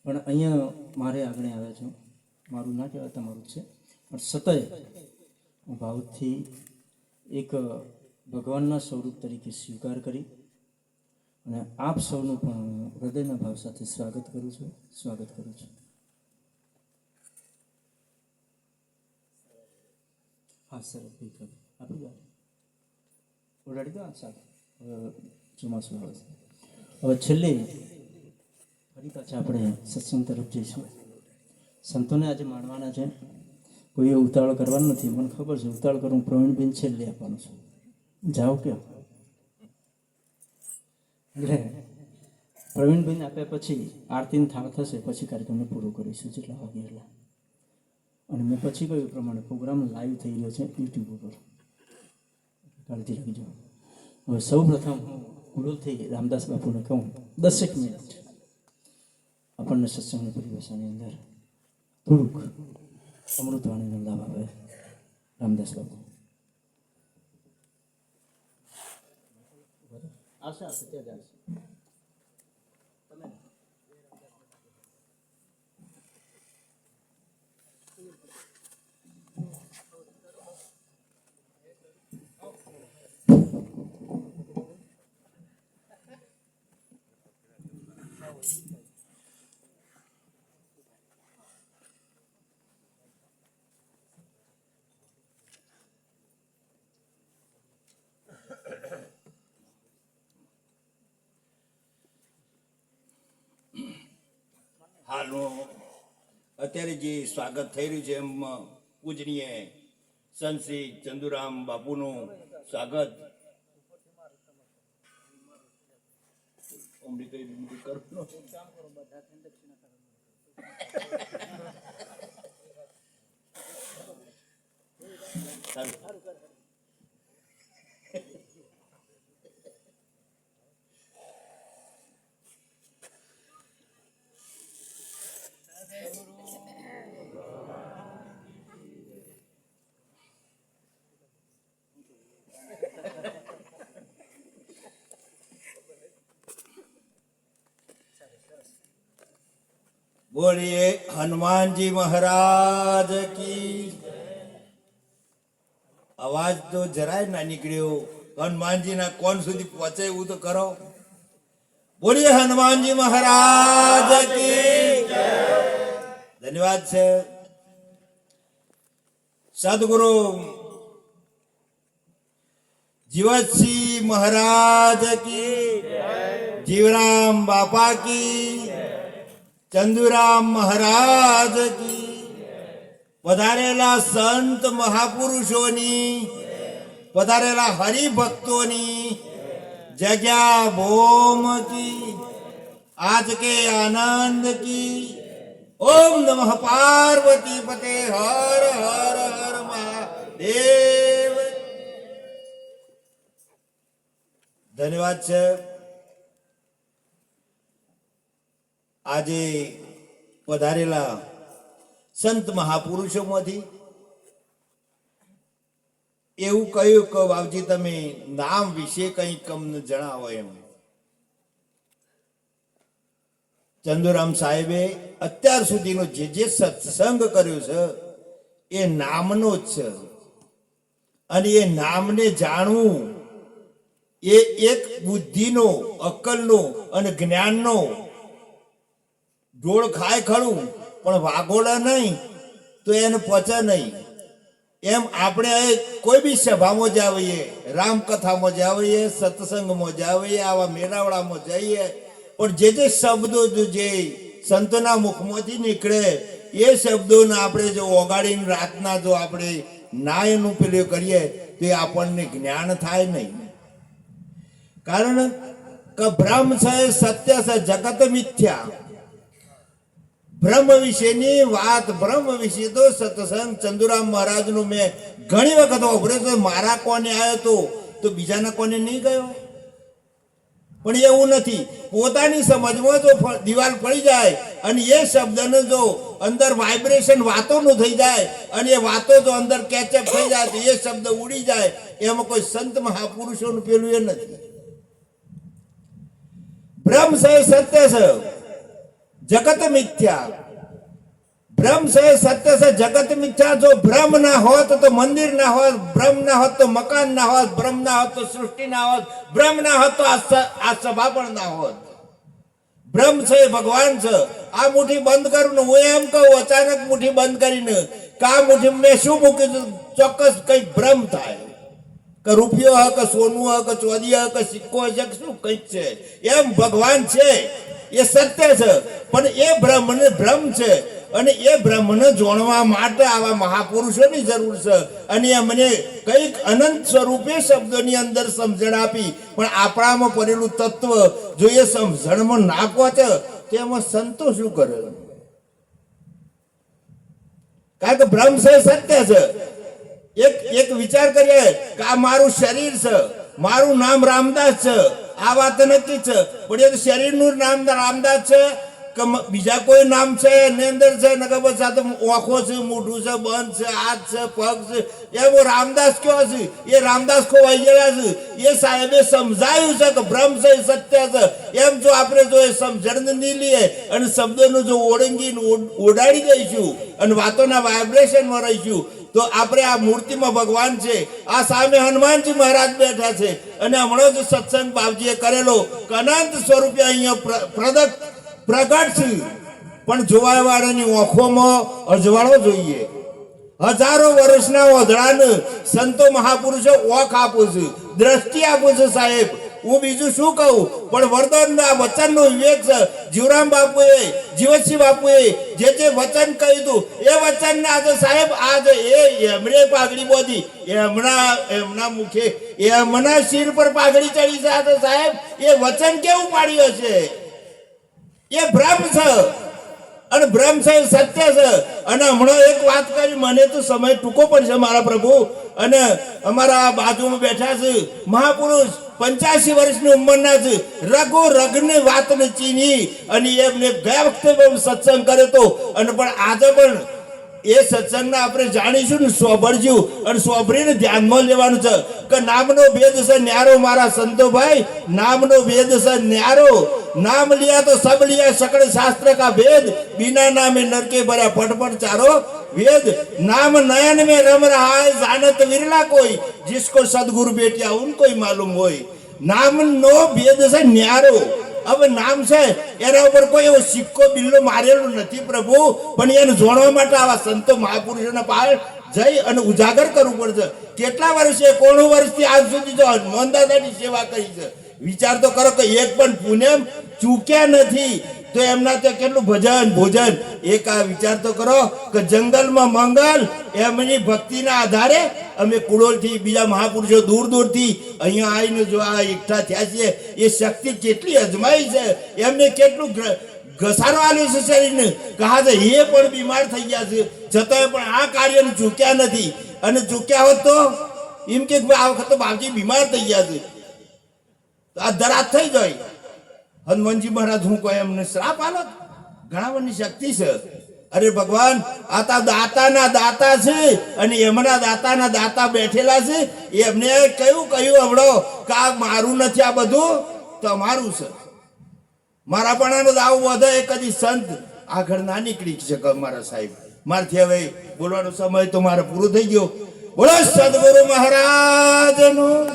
પણ અહીંયા મારે આગળ આવ્યા છો, મારું ના કહેવાય તમારું જ છે, પણ સતય હું ભાવથી એક ભગવાનના સ્વરૂપ તરીકે સ્વીકાર કરી અને આપ સૌનું પણ હું હૃદયના ભાવ સાથે સ્વાગત કરું છું. હા સર, આપણી વાત ઓલરેડી તો સારું. ચોમાસું આવે છે. હવે છેલ્લે ફરી પાછા આપણે સત્સંગ તરફ જઈશું. સંતોને આજે માણવાના છે. કોઈએ ઉતાવળ કરવાનો નથી. મને ખબર છે ઉતાવળ કરું પ્રવીણબેન છેલ્લે આપવાનું છે. જાઓ કે એટલે પ્રવીણબેન આપ્યા પછી આરતીનો થાળ થશે, પછી કાર્યક્રમને પૂરો કરીશું જેટલા વાગે એટલા. અને મેં પછી કહ્યું પ્રમાણે પ્રોગ્રામ લાઈવ થઈ રહ્યો છે યુટ્યુબ ઉપર, કાળજી રાખજો. હવે સૌ પ્રથમ હું ગુરુથી રામદાસ બાપુને કહું 10 મિનિટ આપણને સત્સંગની પરિભાષાની અંદર થોડુંક અમૃતવાણીનો લાભ આવે. રામદાસ બાપુ આવશે ત્યાં જશે. હાલનું અત્યારે જે સ્વાગત થઈ રહ્યું છે એમ પૂજનીય સંત શ્રી ચંદુરામ બાપુનું સ્વાગત બોલીએ હનુમાનજી મહારાજ કી. અવાજ તો જરાય ના નીકળ્યો. હનુમાનજીના કોણ સુધી પહોંચે એવું તો કરો. બોલીએ હનુમાનજી મહારાજ કી. ધન્યવાદ છે. સદગુરુ જીવતસિંહ મહારાજ કી, જીવરામ બાપા કી, ચંદુરામ મહારાજ કી. પધારેલા સંત મહાપુરુષોની, પધારેલા હરિભક્તોની જગ્યા ભોમ કી, આજ કે આનંદ કી. ઓમ નમઃ પાર્વતી પતે હર હર હર મહાદેવ. ધન્યવાદ છે. આજે પધારેલા સંત મહાપુરુષોમાંથી એવું કહ્યું કે બાપજી તમે નામ વિશે કંઈક અમને જણાવો એમ. ચંદુરામ સાહેબે અત્યાર સુધીનો જે સત્સંગ કર્યો છે એ નામનો જ છે. અને એ નામને જાણવું એ એક બુદ્ધિનો, અક્કલનો અને જ્ઞાનનો ઢોળ ખાય ખરું પણ વાગોડા નહીં તો એને પચે નહીં. એમ આપણે કોઈ બી સભામાં જાવીએ, રામકથામાં જાવીએ, સત્સંગમાં જાવીએ, આવા મેળાવડામાં જઈએ, પણ જે શબ્દો જે સંતોના મુખમાંથી નીકળે એ શબ્દોને આપણે જો ઓગાડીને રાતના જો આપણે ના એનું પેલું કરીએ તો એ આપણને જ્ઞાન થાય નહીં. કારણ કે બ્રહ્મ છે સત્ય છે, જગત મિથ્યા. બ્રહ્મ વિશેની વાત, બ્રહ્મ વિશે તો સત્સંગ ચંદુરામ મહારાજનું મેં ઘણી વખત વાપર્યો છે. મારા કોને આવ્યો તો બીજાના કોને નહીં ગયો. પણ એવું નથી. પોતાની સમજમાં જો દિવાલ પડી જાય અને એ શબ્દને જો અંદર વાઇબ્રેશન વાતોનું થઈ જાય અને એ વાતો જો અંદર કેચઅપ થઈ જાય તો એ શબ્દ ઉડી જાય. એમાં કોઈ સંત મહાપુરુષોનું પેલું એ નથી. બ્રહ્મ છે, સત્ય છે, જગત મિથ્યા. બ્રહ્મ છે, સત્ય છે, જગત મિથ્યા. જો બ્રહ્મ ના હોત તો મંદિર ના હોત, બ્રહ્મ ના હોત તો મકાન ના હોત, બ્રહ્મ ના હોત તો સૃષ્ટિ ના હોત, બ્રહ્મ ના હોત તો આ સભા પણ ના હોત. બ્રહ્મ છે એ ભગવાન છે. આ મુઠ્ઠી બંધ કરું ને હું એમ કહું અચાનક મુઠ્ઠી બંધ કરીને કે આ મુઠ્ઠી મેં શું મૂક્યું, ચોક્કસ કઈ ભ્રમ થાય કે રૂપિયો હ કે સોનું હ કે ચોદી હ કે સિક્કો છે કે શું કંઈક છે. એમ ભગવાન છે એ સત્ય છે, પણ એ ભ્રમ છે. અને એ બ્રહ્મને જોણવા માટે આવા મહાપુરુષોની જરૂર છે. અને એ મને કંઈક અનંત સ્વરૂપે શબ્દોની અંદર સમજણ આપી, પણ આપણામાં પડેલું તત્વ જો એ સમજણમાં ના પહોંચે તો એમાં સંતો શું કરે? કારણ કે બ્રહ્મ છે સત્ય છે. એક વિચાર કરીએ કે આ મારું શરીર છે, મારું નામ રામદાસ છે, આ વાત નક્કી છે, પણ એ શરીરનું નામ રામદાસ છે કે બીજા કોઈ નામ છે એની અંદર છે ને કે બસ આ તો ઓખો છે, મોઢું છે, બંધ છે, હાથ છે, પગ છે, એમ રામદાસ કયો છે? એ રામદાસ ખોવાઈ ગયા છે. એ સાહેબે સમજાયું છે કે બ્રહ્મ છે સત્ય છે. એમ જો આપણે જો એ સમજણ નહીં લઈએ અને શબ્દોનું જો ઓળંગીને ઓડાડી દઈશું અને વાતોના વાઇબ્રેશનમાં રહીશું તો આપણે આ મૂર્તિમાં ભગવાન છે, આ સામે હનુમાનજી મહારાજ બેઠા છે. અને હમણાં જ સત્સંગ બાપજીએ કરેલો કે અનંત સ્વરૂપે અહીંયા પ્રગટ છે, પણ જોવા વાળાની ઓખોમાં અજવાળો જોઈએ. હજારો વર્ષના ઓધડાને સંતો મહાપુરુષો ઓખ આપું છે, દ્રષ્ટિ આપું છે. સાહેબ હું બીજું શું કહું, પણ વરદાનના વચનનો વિવેક છે. જીવરામ બાપુએ, જીવતસિંહ બાપુએ જે વચન કહ્યું હતું એ વચનને આજે સાહેબ આજે એમણે પાઘડી બોધી, એમના મુખે એમના શિર પર પાઘડી ચડી છે. આજે સાહેબ એ વચન કેવું પાડ્યું છે? એ બ્રહ્મ છે અને બ્રહ્મ છે સત્ય છે. અને હમણાં એક વાત કરી, મને તો સમય ટૂંકો પડશે મારા પ્રભુ. અને અમારા બાજુમાં બેઠા છે મહાપુરુષ 85 વર્ષની ઉંમરના છે, રઘુ રગની વાતને ચીની અને એમને ગયા વખતે બહુ સત્સંગ કર્યો હતો. અને પણ આજે પણ એ સત્સંગના આપણે જાણીશું ને સોંભળશું અને સોંભળીને ધ્યાનમાં લેવાનું છે કે નામનો ભેદ છે ન્યારો મારા સંતો ભાઈ, નામનો ભેદ છે ન્યારો. नाम लिया तो सब लिया, सकल शास्त्र का भेद, बिना नामे नरके भरा फटफट चारो वेद. नाम नयन में रम रहा है जानत विरला कोई, जिसको सदगुरु बेटिया उनको ही मालूम होय. नाम नो भेद से न्यारो. હવે નામ છે એના ઉપર કોઈ એવો સિક્કો બિલ્લો મારેલો નથી પ્રભુ, પણ એને જોડવા માટે આવા સંતો મહાપુરુષોના પાર જઈ અને ઉજાગર કરવું પડશે. કેટલા વર્ષે 90 વર્ષથી આજ સુધી જો મોહનદાદાની સેવા કરી છે. વિચાર તો કરો કે એક પણ પૂનમ ચૂક્યા નથી તો એમના તો કેટલું ભજન ભોજન. એક આ વિચાર તો કરો કે જંગલમાં મંગલ એમની ભક્તિના આધારે અમે કુડોલથી બીજા મહાપુરુષો દૂર દૂરથી અહીંયા આવીને જો આ એકઠા થયા છીએ. એ શક્તિ કેટલી અજમાઈ છે, એમને કેટલું ઘસારો આવ્યો છે શરીરને. કહા છે એ પણ બીમાર થઈ ગયા છે, છતાંય પણ આ કાર્યને ચૂક્યા નથી. અને ચૂક્યા હોત તો એમ કે આ વખત બાપજી બીમાર થઈ ગયા છે, આ ધરાત થઈ જાય. હનુમાનજી મહારાજ હું કોઈ એમને શ્રાપ આલો? ઘણાવાની શક્તિ છે. અરે ભગવાન આ તા દાતાના દાતા છે અને એમના દાતાના દાતા બેઠેલા છે. એમને કહ્યું હમણો કે આ મારું નથી, આ બધું તમારું છે. મારા પણ દાવ વધે કદી સંત આગળ ના નીકળી શકે મારા સાહેબ. મારથી હવે બોલવાનો સમય તો મારે પૂરો થઈ ગયો. બોલો સદગુરુ મહારાજનું.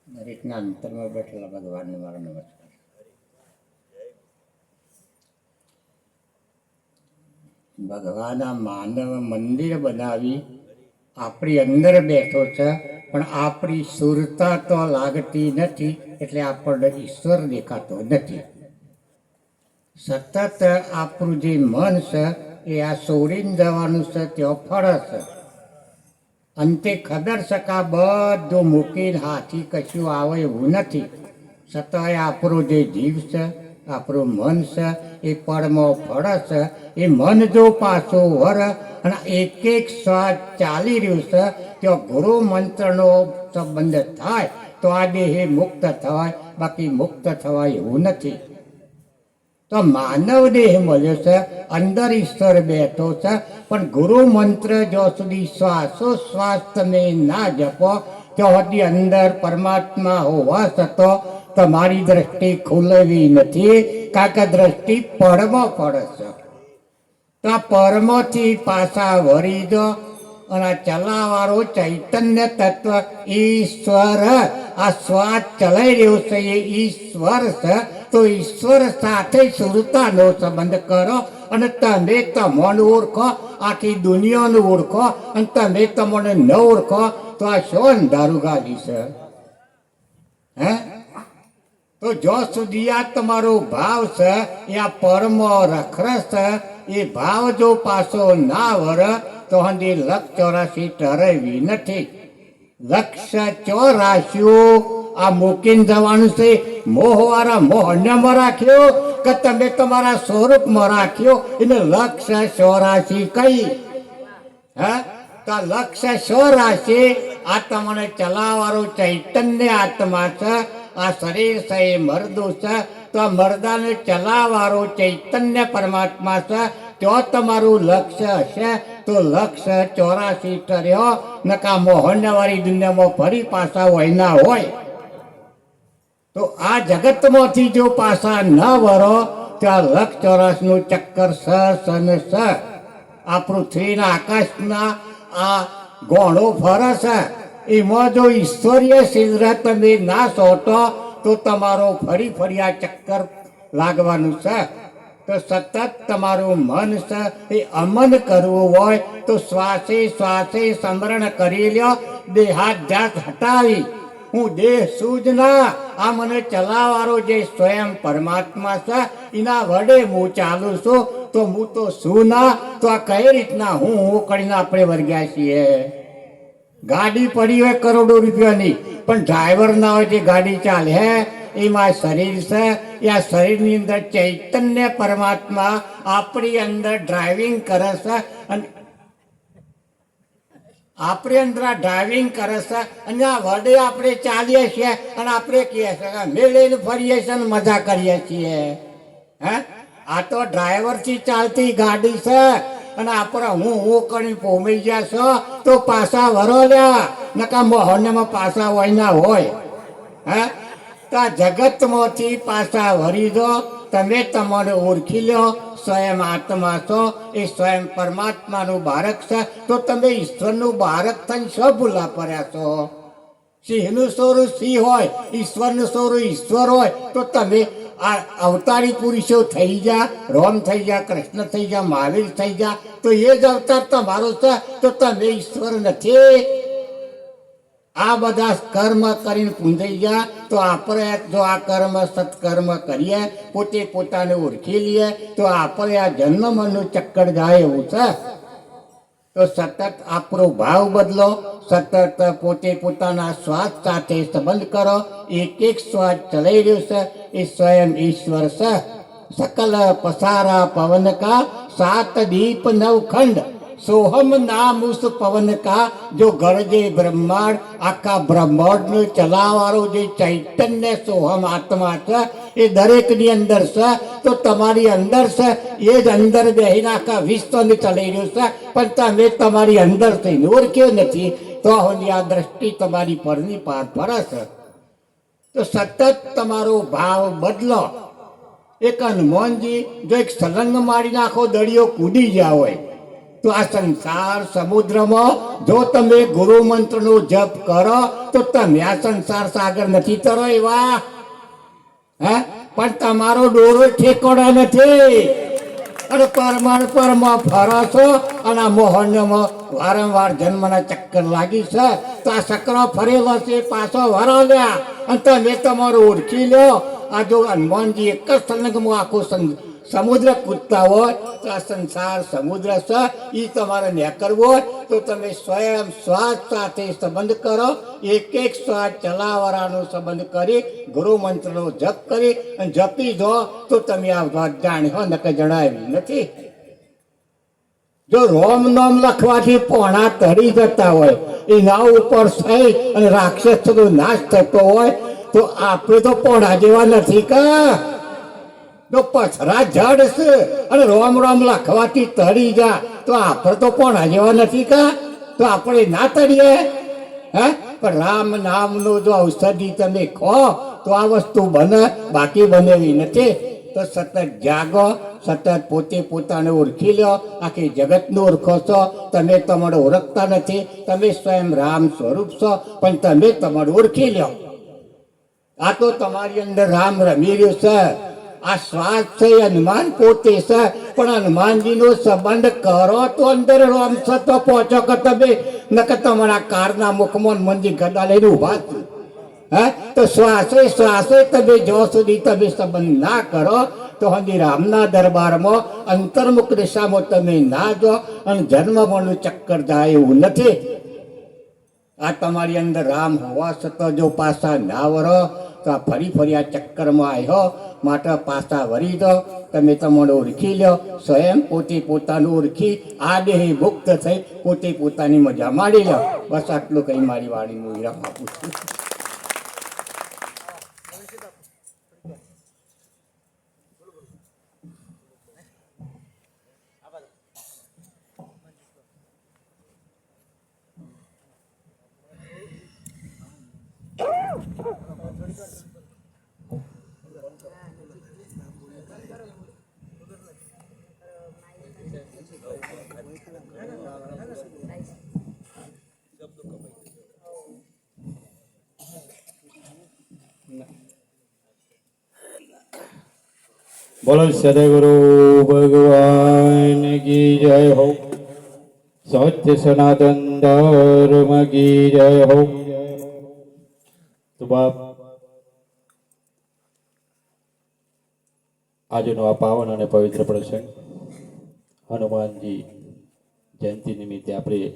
દરેકના અંતરમાં બેઠેલા ભગવાનને મારો નમસ્કાર. ભગવાન આ માનવ મંદિર બનાવી આપણી અંદર બેઠો છે, પણ આપણી સુરતા તો લાગતી નથી, એટલે આપણને ઈશ્વર દેખાતો નથી. સતત આપણું જે મન છે એ આ છોડીને જવાનું છે, ત્યાં ફરે છે. અંતે ખબર છે કે આ બધું મૂકીને હાથી કશું આવે એવું નથી. છતાંય આપણો જે જીવ છે, આપણું મન છે એ પડમાં ફળે છે. એ મન જો પાછું વર અને એક એક શ્વાસ ચાલી રહ્યું છે ત્યાં ગુરુ મંત્રનો સંબંધ થાય તો આ દેહ મુક્ત થવાય, બાકી મુક્ત થવાય એવું નથી. તો માનવ દેહ મળ્યો છે, અંદર ઈશ્વર બેઠો છે, પણ ગુરુ મંત્ર જ્યાં સુધી શ્વાસોશ્વાસ તમે ના જપો ત્યાં સુધી અંદર પરમાત્મા હોવા છતાં તમારી દ્રષ્ટિ ખુલવી નથી, કારણ કે દ્રષ્ટિ પડમાં પડે છે. તો આ પરમથી પાછા વળી દો અને આ ચલાવાળો ચૈતન્ય તત્વ ઈશ્વર, આ શ્વાસ ચલાઈ રહ્યો છે એ ઈશ્વર છે. તો ઈશ્વર સાથે સુરતાનો સંબંધ કરો અને તમે તમને ઓળખો, આખી દુનિયાને ઓળખો, અને તમે તમને ન ઓળખો તો આ શું અંધારું ગાલી છે? હે? તો જો સુધી આ તમારો ભાવ છે એ આ પરમ રખરસ છે, એ ભાવ જો પાછો ના વર તો હંડી 84 ટરવી નથી. 84 આ મૂકીને જવાનું છે. મોહવાળા મોહન્યમાં રાખ્યો કે તમે તમારા સ્વરૂપમાં રાખ્યો, એને 84 કઈ? હે? તો 84 આ તમને ચલાવવાળો ચૈતન્ય આત્મા છે. આ શરીર છે એ મરદું છે, તો આ મરદાને ચલાવવાળો ચૈતન્ય પરમાત્મા છે. ત્યાં તમારું લક્ષ્ય હશે તો 84 ટર્યો, નકા મોહન્યવાળી દુનિયામાં ફરી પાછા હોય ના હોય. તો આ જગતમાંથી જો પાછા ન વરો ત્યાં 84 નું ચક્કર સ ને સ આ પૃથ્વીના આકાશના આ ગોળો ફરે છે. એમાં જો ઈશ્વરીય શિલ્ર તમે ના સોટો તો તમારો ફરી આ ચક્કર લાગવાનું છે. તો સતત તમારું મન છે એ અમન કરવું હોય તો શ્વાસે શ્વાસે સ્મરણ કરી લ્યો, દેહાધ્યાસ હટાવી હું દેહ સૂજ ના, આ મને ચલાવવાળો જે સ્વયં પરમાત્મા છે એના વડે હું ચાલુ છું. તો હું તો શું ના, તો આ કઈ રીતના હું કરીને આપણે વર્ગ્યા છીએ? ગાડી પડી હોય કરોડો રૂપિયાની, પણ ડ્રાઈવર ના હોય તે ગાડી ચાલે હે? એમાં શરીર છે, એ આ શરીરની અંદર ચૈતન્ય પરમાત્મા આપણી અંદર ડ્રાઇવિંગ કરે છે, અને આપણે અંદર ડ્રાઇવિંગ કરે છે, અને આ વડે આપણે ચાલીએ છીએ અને આપણે કહીએ છીએ મેળીને ફરીએ છીએ અને મજા કરીએ છીએ. હે? આ તો ડ્રાઈવરથી ચાલતી ગાડી છે, અને આપણે હું કરીને પોમી ગયા છો તો પાછા વરો લ્યા, નકા મોહનમાં પાછા હોય ના હોય. હે? તો આ જગતમાંથી પાછા વરી દો, તમે તમારે ઓળખી લો સ્વયં આત્મા છો, એ સ્વયં પરમાત્માનું બાળક છે. તો તમે ઈશ્વરનું બાળક થઈને શું ભૂલા પડ્યા છો? સિંહનું સોરું સિંહ હોય, ઈશ્વરનું સોરું ઈશ્વર હોય, તો તમે આ અવતારી પુરુષો થઈ જા, રોમ થઈ જા, કૃષ્ણ થઈ જા, મહાવીર થઈ જા, તો એ જ અવતાર તમારો છે. તો તમે ઈશ્વર નથી? આ બધા કર્મ કરીને પૂંજાઈ ગયા. તો આપણે જો આ કર્મ સત્કર્મ કરીએ, પોતે પોતાને ઓળખી લઈએ, તો આપણે આ જન્મનું ચક્કર જાય એવું છે. તો સતત આપણો ભાવ બદલો, સતત પોતે પોતાના શ્વાસ સાથે સંબંધ કરો. એક એક શ્વાસ ચલાઈ રહ્યો છે એ સ્વયં ઈશ્વર છે. સકલ પસારા પવન કા 7 દીપ 9 ખંડ, સોહમ નામ ઉસ પવન કા જો ગરજે બ્રહ્માંડ. આખા બ્રહ્માંડને ચલાવવાળો જે ચૈતન્ય સોહમ આત્મા છે એ દરેકની અંદર છે. તો તમારી અંદર છે, એ જ અંદર બેહીને આખા વિશ્વને ચલાવી રહ્યું છે, પણ તમે તમારી અંદર થઈને ઓળખ્યો નથી. તો આ દ્રષ્ટિ તમારી પરની પાર પડે છે. તો સતત તમારો ભાવ બદલો. એક હનુમાનજી જો એક સલંગ મારી નાખો, દરિયો કૂદી ગયા હોય, તો આ સંસાર સમુદ્રમાં જો તમે ગુરુ મંત્રનો જપ કરો તો તમે આ સંસાર સાગર નથી તરો એવા. હે? પણ તમારો ડોરો ઠેકોડા નથી, અને પરમાણ ફરો છો, અને આ મોહનમાં વારંવાર જન્મના ચક્કર લાગી છે. તો આ ચક્ર ફરેલો છે, પાછો વરો લ્યા, અને તમે તમારું ઓળખી લો. આ જો હનુમાનજી એક જ સલંગમાં આખો સમુદ્ર કૂદતા હોય, તો આ સંસાર સમુદ્ર છે એ તમારે નેકરવો હોય તો તમે સ્વયં શ્વાસ સાથે સંબંધ કરો. એક એક શ્વાસ ચલાવવાનો સંબંધ કરી ગુરુ મંત્રનો જપ કરી અને જપી દો તો તમે આ વાત જાણ્યો નકે જણાવી નથી. જો રોમ નામ લખવાથી પોણા તરી જતા હોય, એના ઉપર થઈ અને રાક્ષસનો નાશ થતો હોય, તો આપણે તો પોણા જેવા નથી કા, તો પથરા જડ છે અને રોમ રોમ લખવાથી તરી જા, તો આપણે તો પોણા જેવા નથી કા, તો આપણે ના તરીએ હે? પણ રામ નામનો જો ઔષધિ તમે ખો તો આ વસ્તુ બને, બાકી બનેવી નથી. તો સતત જાગો, સતત પોતે પોતાને ઓળખી લો. આખી જગતને ઓળખો છો, તમે તમારે ઓળખતા નથી. તમે સ્વયં રામ સ્વરૂપ છો, પણ તમે તમારે ઓળખી લો. આ તો તમારી અંદર રામ રમી રહ્યું છે. આ શ્વાસ છે એ હનુમાન પોતે છે, પણ હનુમાનજીનો સંબંધ કરો તો અંદર રામ છે તો પહોંચો કે તમે, નકર તમારા કારના મુખમાં મંજી ગદા લઈને ઉભા છો. હે? તો શ્વાસે તમે જો સુધી તમે સંબંધ ના કરો તો હજી રામના દરબારમાં અંતર્મુખ દિશામાં તમે ના જો અને જન્મનું ચક્કર જાય એવું નથી. આ તમારી અંદર રામ હોવા છતાં જો પાછા ના વરો તો આ ફરી આ ચક્કરમાં આવ્યો, માટે પાછા વરી દો. તમે તમારે ઓળખી લો, સ્વયં પોતે પોતાનું ઓળખી આ દેહ મુક્ત થઈ પોતે પોતાની મજા માણી લો. બસ આટલું કંઈ મારી વાણીનું વિરામ આપું છું. બોલો સદગુરુ ભગવાન કી જય હો. સત્ય સનાતન ધર્મ કી જય હો. તો બાપ, આજનો આ પાવન અને પવિત્ર પ્રસંગ હનુમાનજી જયંતિ નિમિત્તે આપણે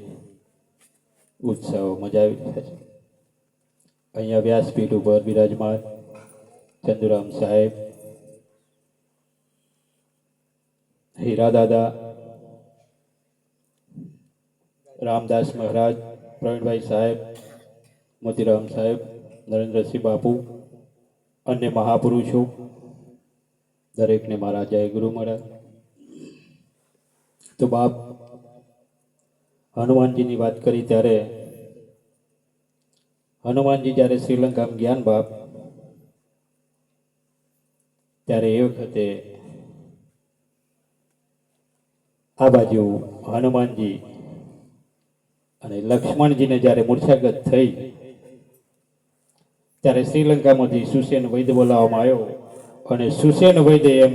ઉત્સવ મજા આવી રહ્યા છે. અહીંયા વ્યાસપીઠ ઉપર બિરાજમાન ચંદુરામ સાહેબ, હીરા દાદા, રામદાસ મહારાજ, પ્રવીણભાઈ સાહેબ, મોતીરામ સાહેબ, નરેન્દ્રસિંહ બાપુ, અન્ય મહાપુરુષો, દરેકને મારા જય ગુરુ મહારાજ. તો બાપ, હનુમાનજીની વાત કરી ત્યારે હનુમાનજી જ્યારે શ્રીલંકામાં ગયા બાપ, ત્યારે એ વખતે આ બાજુ હનુમાનજી અને લક્ષ્મણજીને જ્યારે મૂર્છાગત થઈ ત્યારે શ્રીલંકામાંથી સુસેન વૈદ્ય બોલાવવામાં આવ્યો અને સુસેન વૈદ્ય એમ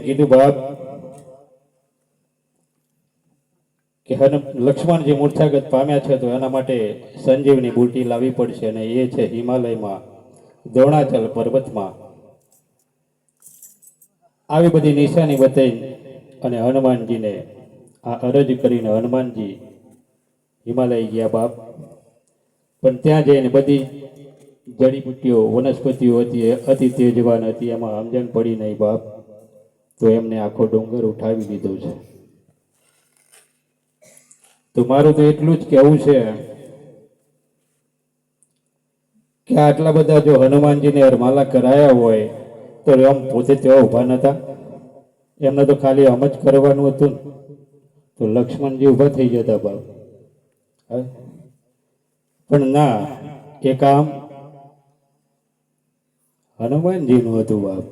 કીધું બાપ કે લક્ષ્મણજી મૂર્છાગત પામ્યા છે તો એના માટે સંજીવની બુટી લાવવી પડશે, અને એ છે હિમાલયમાં દ્રોણાચલ પર્વતમાં. આવી બધી નિશાની બતાવી અને હનુમાનજીને આ અરજ કરીને હનુમાનજી હિમાલય ગયા બાપ. પણ ત્યાં જઈને બધી જડીબુટ્ટીઓ વનસ્પતિઓ હતી અતિ તેજવાન હતી, એમાં સમજણ પડી નહીં બાપ, તો એમને આખો ડુંગર ઉઠાવી લીધો છે. તો મારું તો એટલું જ કહેવું છે કે આટલા બધા જો હનુમાનજીને હરમાલા કરાયા હોય તો આમ પોતે તેવા ઊભા નતા, એમને તો ખાલી આમ જ કરવાનું હતું ને, તો લક્ષ્મણજી ઊભા થઈ જતા બાપ. પણ ના, એ કામ હનુમાનજીનું હતું બાપ.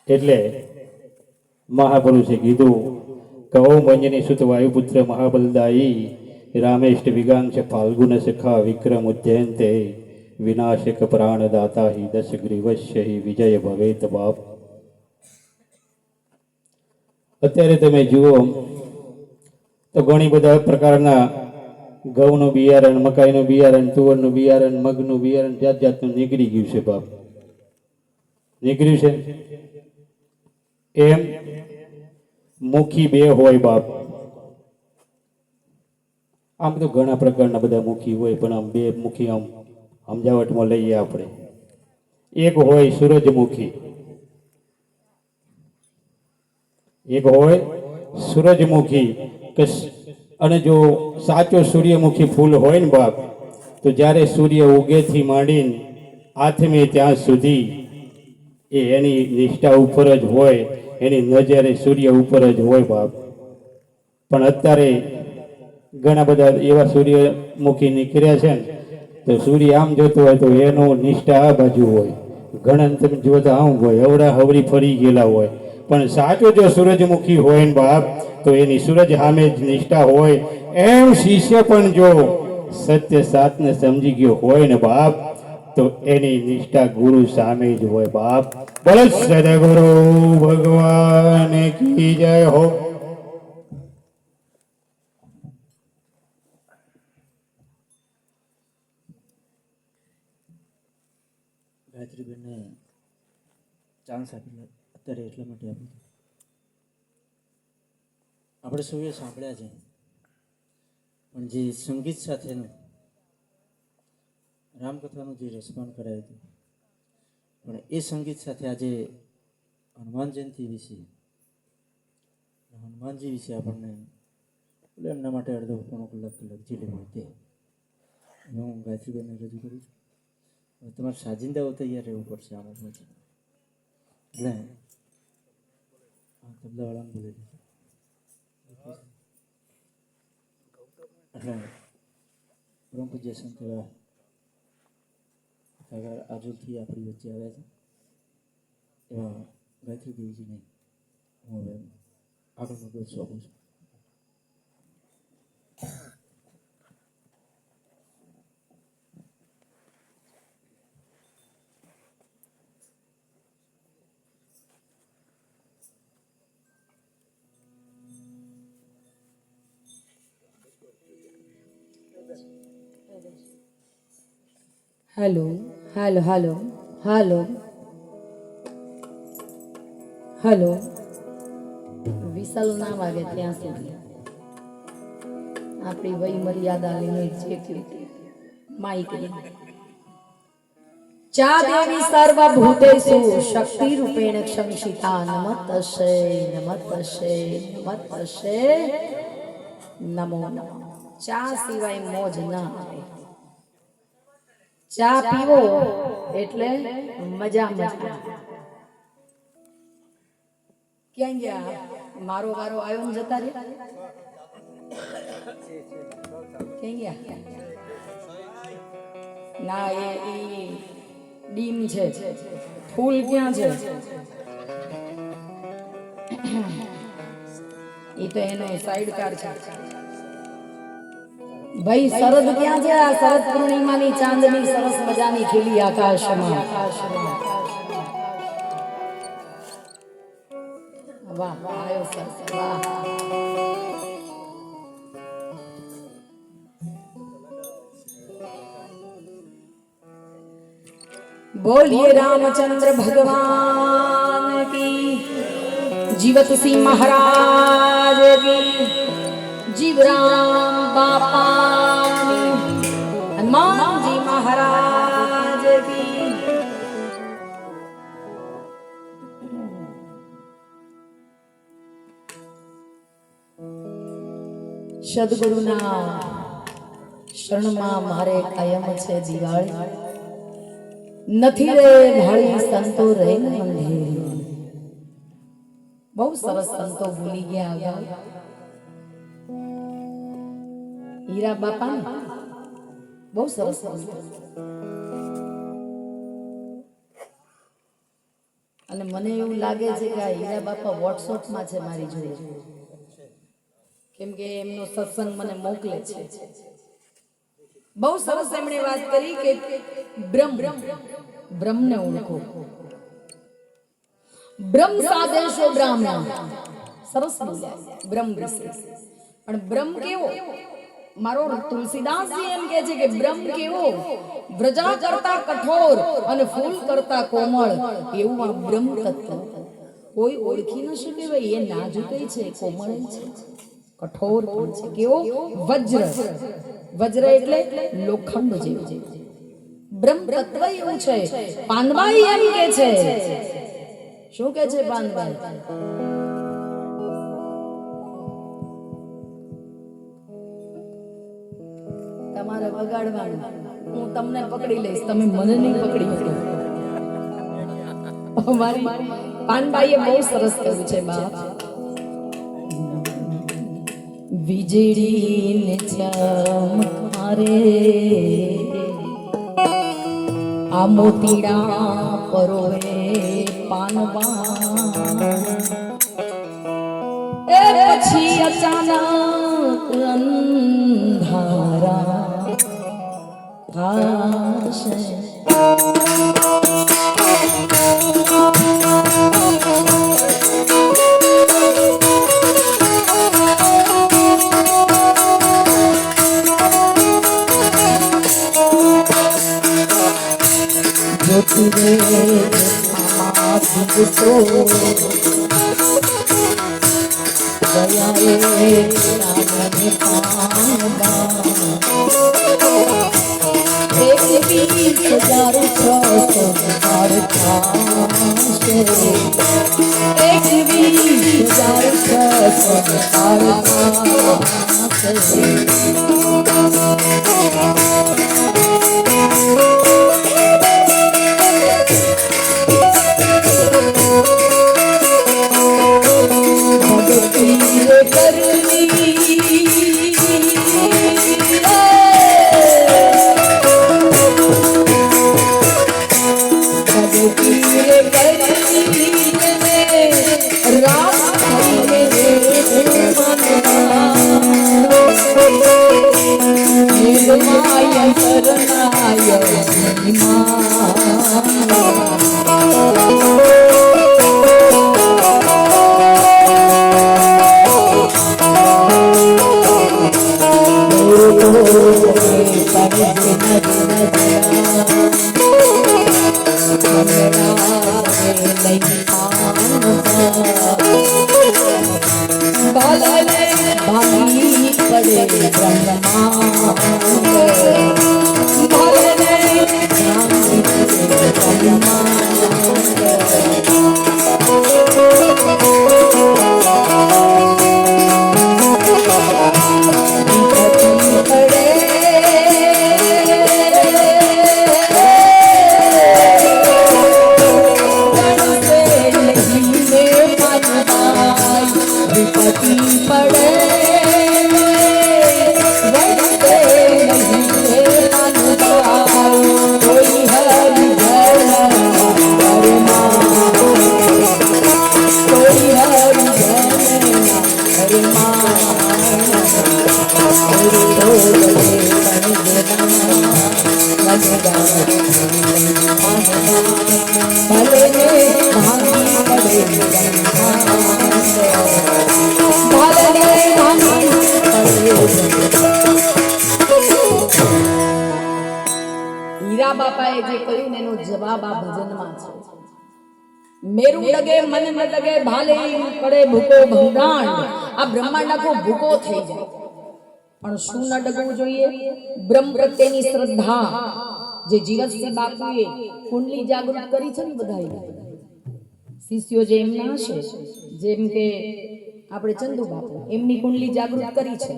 એટલે મહાપુરુષે કીધું કહો મંજની સુત વાયુપુત્ર મહાબલદાયી રામેષ્ટ વિગાંશ ફાલ્ગુન સખા વિક્રમ ઉદ્યંતે વિનાશક પ્રાણદાતા હિ દશ ગ્રીવશ્ય હિ વિજય ભવેત બાપ. અત્યારે તમે જુઓ તો ઘણી બધા પ્રકારના ઘઉંનું બિયારણ, મકાઈનું બિયારણ, તુવરનું બિયારણ, મગનું બિયારણ જાત જાતનું નીકળી ગયું છે બાપ. નીકળ્યું છે એમ મુખી બે હોય બાપ. આમ તો ઘણા પ્રકારના બધા મુખી હોય, પણ આમ બે મુખી આમ સમજાવટમાં લઈએ આપણે. એક હોય સૂરજમુખી, એક હોય સૂરજમુખી કે અને જો સાચો સૂર્યમુખી ફૂલ હોય ને બાપ, તો જ્યારે સૂર્ય ઉગેથી માંડીને આથમે ત્યાં સુધી એ એની નિષ્ઠા ઉપર જ હોય, એની નજરે સૂર્ય ઉપર જ હોય બાપ. પણ અત્યારે ઘણા બધા એવા સૂર્યમુખી નીકળ્યા છે ને, તો સૂર્ય આમ જોતો હોય તો એનો નિષ્ઠા આ બાજુ હોય, ઘણા તમે જોતા આમ હોય, અવડા હવડી ફરી ગયેલા હોય. પણ સાચો જો સૂરજમુખી હોય ને બાપ, તો એની સૂરજ સામે જ નિષ્ઠા હોય. એમ શિષ્ય પણ જો સત્ય સાતને સમજી ગયો હોય ને બાપ, તો એની નિષ્ઠા ગુરુ સામે જ હોય બાપ. બોલો સદગુરુ ભગવાન કી જય હો. ગાયત્રીબેનને ચાન્સ આપેલા અત્યારે એટલા માટે આપ્યું. આપણે સૌએ સાંભળ્યા છે, પણ જે સંગીત સાથેનું રામકથાનું જે રસપાન કરાયું હતું, પણ એ સંગીત સાથે આજે હનુમાન જયંતિ વિશે, હનુમાનજી વિશે આપણને એમના માટે અડધો પોણો કલાક જે લેવું તે હું ગાયત્રીબેનને રજૂ કરું છું. તમારે સાજિંદાઓ તૈયાર રહેવું પડશે આમાં પછી. એટલે તબલાવાળાને બોલી દીધું એટલે પરમ પૂજ્ય સંત એવા આજુલથી આપણી વચ્ચે આવ્યા છે એવા ગાયત્રી દેવીજીને હું હવે આગળનો દોષ સોંપું છું. Hello hello hello hello hello Vishal ના વાગે ત્યાં સુધી આપણી વય મર્યાદા લિમિટ છે કે માઈક ચા દેવી સર્વભૂતેષુ શક્તિ રૂપેણ ક્ષમિષિતા નમસ્તે નમસ્તે નમસ્તે નમો નમઃ. ચા સિવાય મોજ ના આવે. ચા પીવો એટલે મજા મજા. ક્યાં ગયા? મારો વારો આવ્યો ને જતા રહ્યા. ક્યાં ગયા? ના એ ડીમ છે. ફૂલ ક્યાં છે? એ તો એનો સાઈડ કાર છે. ભાઈ શરદ ક્યાં છે? આ શરદ પૂર્ણિમાની ચાંદની સરસ મજાની ખીલી આકાશમાં. વાહ વાહ આયો સરસ વાહ. બોલીએ રામચंद्र भगवान की, जीवत सिंह महाराज की, जीवराम बापा, हनुमान जी महाराज की. સદગુરુના શરણમાં મારે કાયમ છે દિવાળી. નથી રે ભાળી સંતો રે મંદિર. બહુ સરસ સંતો ભૂલી ગયા આગળ. હીરા બાપા બહુ સરસ સંતો. અને મને એવું લાગે છે કે આ હીરા બાપા વોટ્સઅપમાં છે મારી જોડે, કેમ કે એમનો સત્સંગ મને મોકલે છે. બહુ સરસ એમણે વાત કરી કે બ્રહ્મને ઓળખો. બ્રહ્મ સાદેશો બ્રાહ્મણ. સરસ બોલ્યા બ્રહ્મ વિશે. પણ બ્રહ્મ કેવો? મારો તુલસીદાસજી એમ કહે છે કે બ્રહ્મ કેવો? વ્રજા કરતા કઠોર અને ફૂલ કરતા કોમળ એવું આ બ્રહ્મ તત્વ. કોઈ ઓળખી ન શકે ભાઈ, એ નાજુક છે, કોમળ છે, કઠોર પણ છે. કેવો? વજ્ર. વજ્ર એટલે લોખંડ જેવું. બ્રહ્મ તત્વ એવું છે. પાનબાઈ એમ કે છે, શું કે છે પાનબાઈ? તમારે વગાડવાનું, હું તમને પકડી લઈશ, તમે મને નહીં પકડી શકો. મારી પાનબાઈએ બહુ સરસ કહ્યું છે બાપ. વીજળીને ચમકારે આ મોતીડા પરોવે પાનબા, એ પછી અચાનક અંધારા થાશે. હીરા બાપાએ જે કહ્યું ને એનો જવાબ આ ભજનમાં છે. મેરુ ડગે મન ન ડગે ભાલે પડે ભૂકો ભંગાણ. આ બ્રહ્માંડ આખો ભૂકો થઈ જાય, પણ શું ન ડગવું જોઈએ? બ્રહ્મ પ્રત્યેની શ્રદ્ધા. જે જીવતસિંહ બાપુએ કુંડલી જાગૃત કરી છે ને, બધા શિષ્યો જે એમના હશે, જેમ કે આપણે ચંદુ બાપુ, એમની કુંડલી જાગૃત કરી છે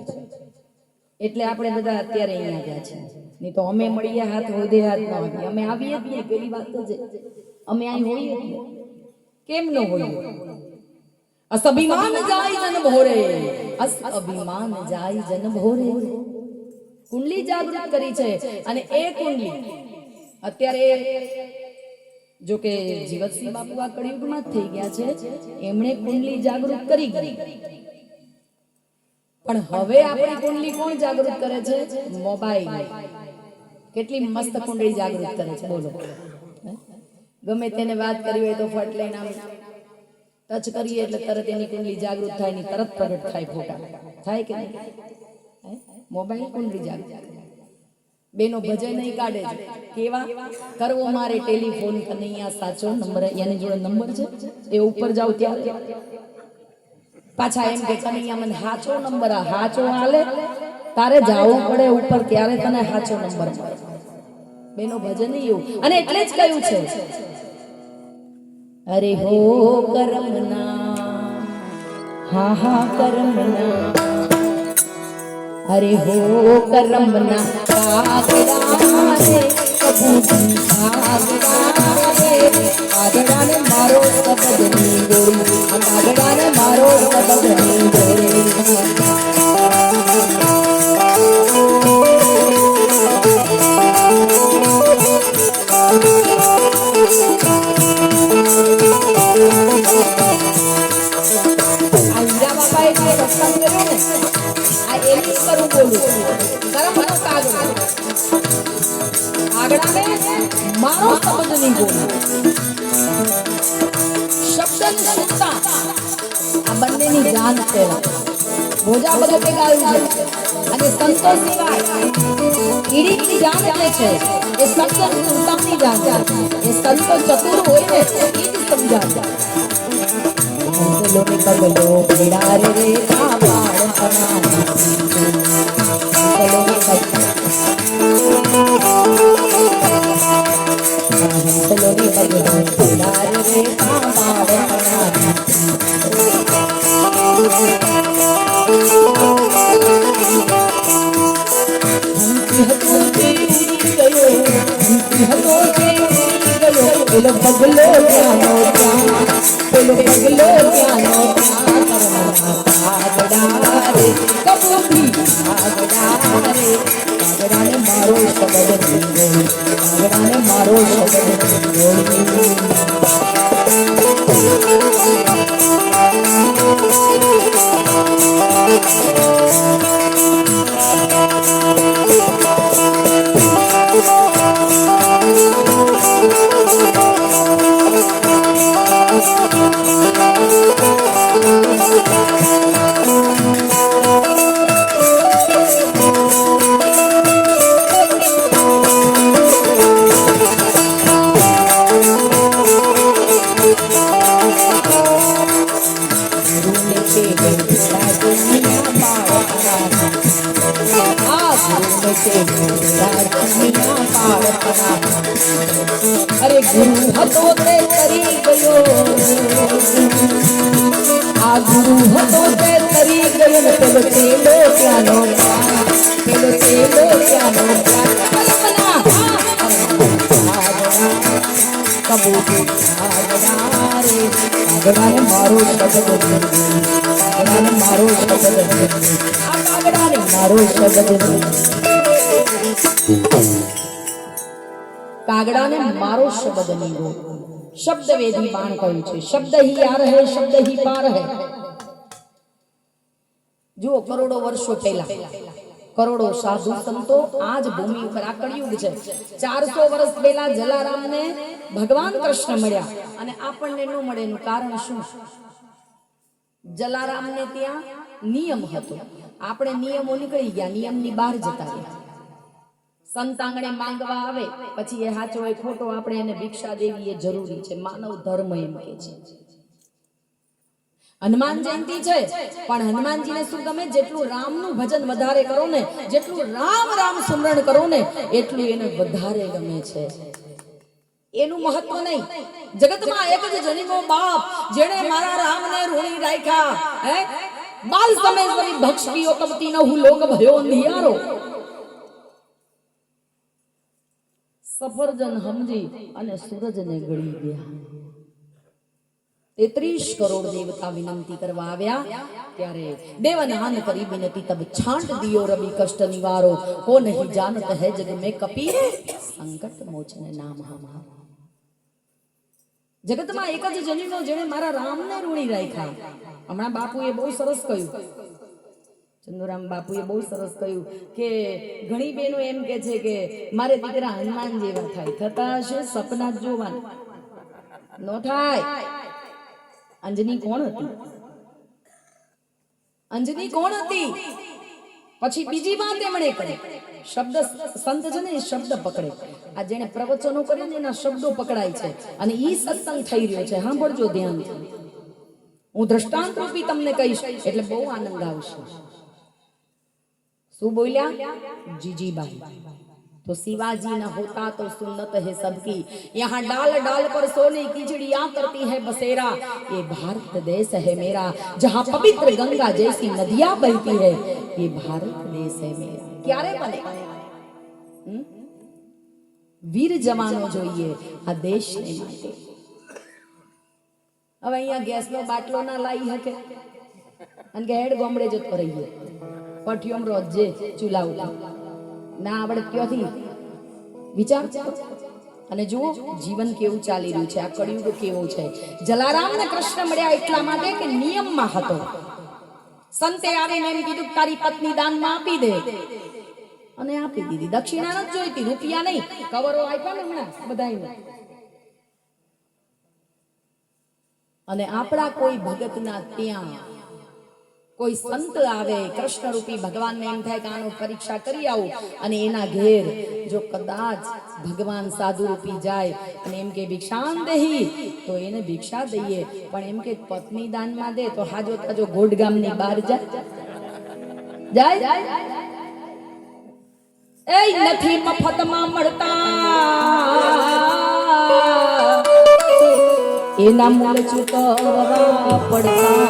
એટલે આપણે બધા અત્યારે અહીંયા ગયા છે. નહીં તો અમે મળીએ હાથ હોદે હાથ ન આવીએ, અમે આવીએ જ નહીં. પેલી વાત તો છે, અમે અહીં હોઈએ જ નહીં. કેમ ન હોઈએ? અસ અભિમાન જાય જન ભોરે, અસ અભિમાન જાય જન ભોરે. કુંડલી જાગૃત કરી છે, અને એ કુંડલી અત્યારે જો કે જીવતસિંહ બાપુ આ કળિયુગમાં જ થઈ ગયા છે, એમણે કુંડલી જાગૃત કરી ગઈ. પણ હવે આપણી કુંડલી કોણ જાગૃત કરે છે? મોબાઈલ. કેટલી મસ્ત કુંડલી જાગૃત કરે છે, બોલો. ગમે તેને વાત કરી હોય તો ફટ લઈને આમ ટચ કરીએ એટલે તરત એની કુંડલી જાગૃત થાય, ની તરત પ્રગટ થાય ફોટા. થાય કે નહીં? મોબાઈલ કુંડલી જાગૃત. બેનો ભજન નહીં કાઢે છે કેવા કરવો મારે ટેલિફોન કનૈયા સાચો નંબર, એની જોડે નંબર છે, એ ઉપર જાવ ત્યારે પાછા એમ કે કનૈયા મને હાચો નંબર, હાચો હાલે તારે જાવું પડે ઉપર ત્યારે તને હાચો નંબર મળે. બેનો ભજન એવું. અને એટલે જ કહ્યું છે, અરે હો કરમના, હા હા કરમના, અરે હો કરમના કાગડા રે, કબૂતરી કાગડા રે, કાગડાને મારો શબ્દની ગોળી, આ કાગડાને મારો શબ્દની ગોળી. આ હીરા બાપાએ જે રસ્તા કર્યો ને, આ એની ઉપર હું બોલું છું. કરમનો કાગડો, કાગડાને મારો શબ્દની ગોળી. શબ્દની સુરતા આ બંનેની જાન છે. ભોજા ભગતે ગાયું છે. અને સંતો સિવાય ઈડીની જાન એટલે છે એ શબ્દની સુરતાની જાન છે. એ સંતો ચતુર હોય ને એ જ સમજાવે. હંસલો ને પગલો ભેડા રે કાવાળ પનાવી, હંસલો ને પગલો, હંસલો ને પગલો ભેડા રે કાવાળ પનાવી. હંસી હતો તે ઉડી ગયો, હંસી હતો તે ઉડી ગયો, પેલો પગલો ત્યાંનો ત્યાં, પેલો પગલો ત્યાંનો ત્યાં. કાગડા રે, કબૂતરી કાગડા રે, કાગડાને મારો શબ્દની ગોળી, કાગડાને મારો શબ્દની ગોળી. અરે ગુરુ હતો તે તરી ગયો, આ ગુરુ હતો તે તરી ગયો ને પેલો ચેલો ત્યાંનો ત્યાં, પેલો ચેલો ત્યાંનો ત્યાં. કબૂતરી કાગડા રે, કાગડાને મારો શબ્દ, કાગડાને મારો શબ્દ, આ કાગડાને મારો શબ્દ, કાગડાને મારો શબ્દની ગોળ. શબ્દ વેદી બાણ કહ્યું છે. શબ્દ હી આ રહે, શબ્દ હી પાર હે. જુઓ, કરોડો વર્ષો પહેલા કરોડો સાધુ સંતો આજ ભૂમિ ઉપર, આ કળિયુગ છે. 400 વર્ષ પહેલા જલારામને ભગવાન કૃષ્ણ મળ્યા અને આપણને ન મળે એનું કારણ શું? જલારામને ત્યાં નિયમ હતો, આપણે નિયમો નીકળી ગયા, નિયમની બહાર જતા રહ્યા. સંત આંગણે માંગવા આવે પછી એ સાચો હોય ખોટો આપણે એને ભિક્ષા દેવી એ જરૂરી છે. માનવ ધર્મ એમ કે છે. હનુમાન જયંતિ છે પણ હનુમાનજીને શું ગમે? જેટલું રામનું ભજન વધારે કરો ને, જેટલું રામ રામ સ્મરણ કરો ને એટલું એને વધારે ગમે છે. એનું મહત્વ નહીં. જગતમાં એક જ જનીનો બાપ જેણે મારા રામને ઋણી રાખ્યા, હે બાલ સમય સરી ભક્ષીઓ કપતી ન હું લોક ભયો અંધિયારો. સફરજન સમજી અને સૂરજને ગળી ગયા. 33 કરોડ દેવતા વિનંતી કરવા આવ્યા ત્યારે દેવનાન કરી વિનતી તબ છાંટ દિયો રવિ કષ્ટ નિવારો, કો નહીં જાનત હૈ જગ में કપી સંકટ મોચન નામ હમારો. જગતમાં એક જ જનીનો જેણે મારા રામને ઋણી રાખ્યા. હમણાં બાપુએ બહુ સરસ કહ્યું, ચંદુરામ બાપુએ બહુ સરસ કહ્યું કે ઘણી બહેનો એમ કે છે કે મારે દીકરા હનુમાન જેવા થાય. થતા હશે સપના જ જોવાના, નો થાય. અંજની કોણ હતી? અંજની કોણ હતી? પછી બીજી વાત એમણે કરી. શબ્દ સંત છે ને એ શબ્દ પકડે. આ જેને પ્રવચનો કર્યા ને એના શબ્દો પકડાય છે અને ઈ સત્સંગ થઈ રહ્યો છે. સાંભળજો ધ્યાનથી. હું દ્રષ્ટાંત રૂપી તમને કહીશ એટલે બહુ આનંદ આવશે. શું બોલ્યા? જીજીબાઈ तो शिवाजी न होता तो सुन्नत है सबकी, यहाँ डाल डाल पर सोने की चिड़िया करती है बसेरा। ये भारत देश है मेरा, जहाँ पवित्र गंगा जैसी नदियां बहती है, ये भारत देश है मेरा। क्यारे बने વીર જવાનો જોઈએ આ દેશને માટે। હવે અહીંયા ગેસનો બાટલો ના લાવી શકે અને કે હેડ ગોમડે જતો રહીએ, પઠિયોમ રોજે ચૂલા ઉપર ના આવડે ક્યોથી વિચાર। અને જુઓ જીવન કેવું ચાલી રહ્યું છે, આ કળિયુગ કેવો છે। જલારામ ને કૃષ્ણ મળ્યા એટલા માટે કે નિયમમાં હતો। સંતે આવીને એમ કીધું તારી પત્ની દાનમાં આપી દે, અને આપી દીધી। દક્ષિણા નથી જોઈતી, રૂપિયા નહીં, કવરો આપ્યા ને હમણાં બધાયને। અને આપણા કોઈ ભગતના ત્યાં કોઈ સંત આવે, કૃષ્ણ રૂપી ભગવાનને એમ થાય કે આનો પરીક્ષા કરી આવું, અને એના ઘેર જો કદાચ ભગવાન સાધુ રૂપી જાય અને એમ કે ભિક્ષાન દેહી, તો એને ભિક્ષા દઈએ, પણ એમ કે પત્ની દાનમાં દે તો હાજો તાજો ગોડગામની બહાર જાય। એ નથી મફતમાં મળતા, એના મૂળ ચૂકવવા પડતા।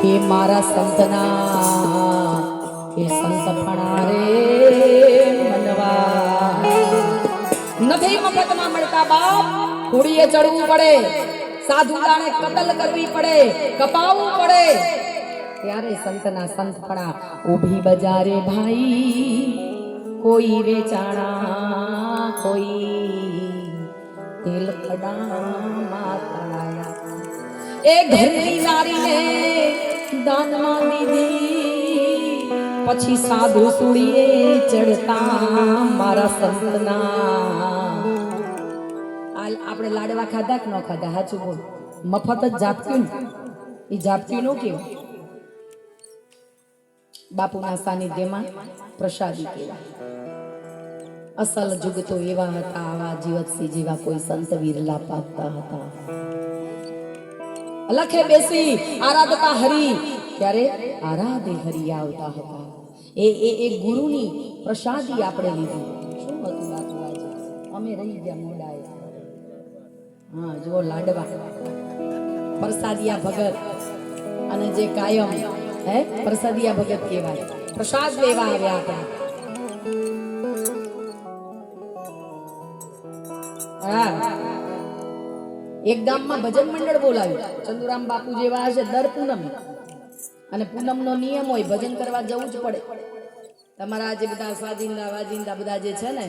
એ મારા સંતના એ સંત ફણા રે મનવા, નથી મફતમાં મળતા બાપ। ઘોડીએ ચડવું પડે, સાધુ દાણે કતલ કરવી પડે, કપાવવું પડે, ત્યારે સંતના સંતપણા। ઊભી બજારે ભાઈ કોઈ વેચાણા, કોઈ તેલ કડામાં તળાયા। એ ઘરની નારીને દાનમાં દીધી, પછી સાધુ સુડીએ ચડતા મારા સંતના। આપણે લાડવા ખાધા કે ન ખાધા, હાચું બોલ, મફત જ જાપક્યું ને, એ જાપક્યું નો કેવું, બાપુના સાનિધ્યમાં પ્રસાદી કહેવાય। અસલ જુગ તો એવા હતા, આવા જીવતસિંહ જેવા કોઈ સંત વિરલા પામતા હતા। લખે બેસી આરાધતા હરી, ત્યારે આરાધે હરી આવતા હતા। એ ગુરુની પ્રસાદી આપણે લીધી। શું હતું બાપુ આજે? અમે રહી ગયા મોડાએ। હા જો લાડવા, પ્રસાદિયા ભગત, અને જે કાયમ હે પ્રસાદિયા ભગત કહેવાય, પ્રસાદ લેવા આવ્યા હતા। હા, એક ગામમાં ભજન મંડળ બોલાવ્યું, ચંદુરામ બાપુ જેવા હશે દર પૂનમ, અને પૂનમનો નિયમ હોય ભજન કરવા જવું જ પડે। તમારા આજે બધા સ્વાજિંદા વાજિંદા બધા જે છે ને,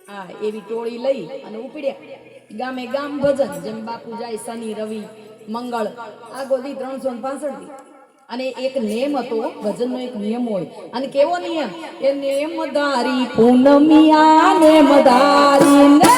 હા એવી ટોળી લઈ અને ઉપડ્યા ગામે ગામ ભજન, જેમ બાપુ જાય શનિ રવિ મંગળ આ ગોદી 365 દી। અને એક નિયમ હતો, ભજનનો એક નિયમ હોય, અને કેવો નિયમ? એ નેમધારી પૂનમિયા નેમધારી ને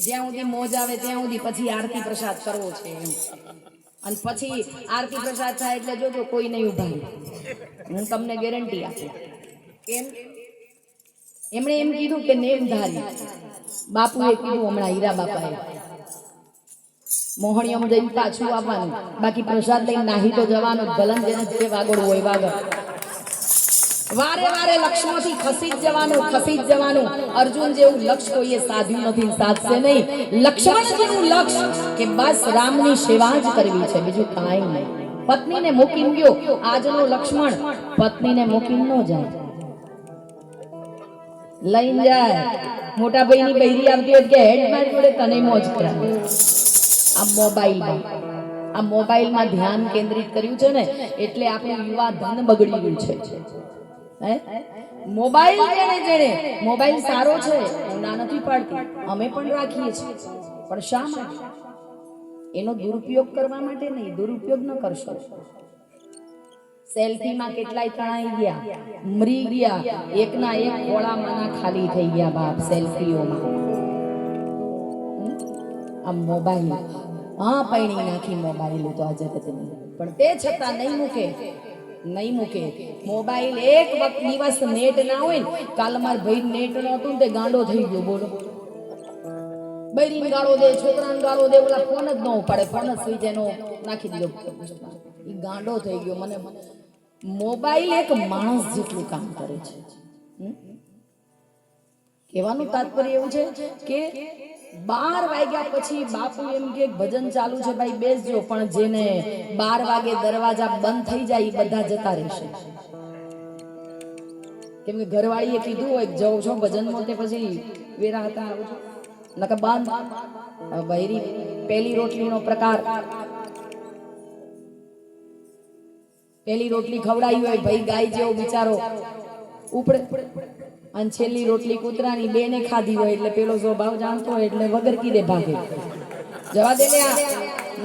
જ્યાં સુધી મોજ આવે ત્યાં સુધી પછી આરતી પ્રસાદ કરવો છે એમ, અને પછી આરતી પ્રસાદ થાય એટલે જોજો કોઈ નહીં ઉભા, હું તમને ગેરંટી આપું। કેમ? એમણે એમ કીધું કે નેમધારી, બાપુએ કીધું હમણાં હીરા બાપાએ, મોહણીયમ જઈને પાછું આવવાનું, બાકી પ્રસાદ લઈને નાહી તો જવાનું, ભલન જેને જે વાગોડવું હોય વાગડ, વારે વારે લક્ષ્યમાંથી ખસી જ જવાનું। અર્જુન જેવું લક્ષ્ય કોઈએ સાધ્યું નથી, સાધશે નહીં। લક્ષ્મણ જેવું લક્ષ્ય કે બસ રામની સેવા જ કરવી છે, બીજું કાંઈ નહીં। પત્નીને મૂકીને ગયો, આજનો લક્ષ્મણ પત્નીને મૂકીને ન જાય, લઈને જાય। મોટા ભાઈની બૈરી આવતી હોય કે હેડ માર જોડે તને મોજ કરાવે। આ મોબાઈલમાં ધ્યાન કેન્દ્રિત કર્યું છે ને, એટલે આપણું યુવા ધન બગડી રહ્યું છે। હે મોબાઈલ જેણે મોબાઈલ સારો છે હું ના નથી પાડતી, અમે પણ રાખીએ છીએ, પણ શા માટે? એનો દુરુપયોગ કરવા માટે નહીં, દુરુપયોગ ન કરશો. સેલ્ફીમાં કેટલાય તણાઈ ગયા, મરી ગયા, એકના એક ખોળામાં ખાલી થઈ ગયા બાપ સેલ્ફીઓમાં. આ મોબાઈલ હા પૈણી નાખી મોબાઈલ તો આ જગતની, પણ તે છતાં નહીં મૂકે. મોબાઈલ એક વખત દિવસ નેટ ના હોય ને, કાલ માર ભાઈ નેટ નહોતું તે ગાંડો થઈ ગયો. બોલો, બૈરીને ગાળો દે, છોકરાને ગાળો દે, ઓલા ફોન જ ન ઉપાડે, ફોન જ સ્વિચ એનો નાખી દીધો, એ ગાંડો થઈ ગયો. મને મોબાઈલ એક માણસ જેટલું કામ કરે છે. કહેવાનું તાત્પર્ય એવું છે કે 12 વાગ્યા પછી બાપુ એમ કે ભજન ચાલુ છે ભાઈ બેસજો, પણ જેને 12 વાગે દરવાજા બંધ થઈ જાય એ બધા જતા રહેશે. કેમ કે ઘરવાળીએ કીધું હોય જાઉં છો ભજનમાં, તે પછી વેરા હતા આવું છો નકર બંધ. બૈરી પહેલી રોટલીનો પ્રકાર, પહેલી રોટલી ખવડાવી હોય ભાઈ ગાય જેવો બિચારો ઉપડે, અને છેલ્લી રોટલી કૂતરાની બેને ખાધી હોય એટલે પેલો સ્વભાવ જાણતો હોય એટલે વગર કીધે ભાગે. જવા દે ને આ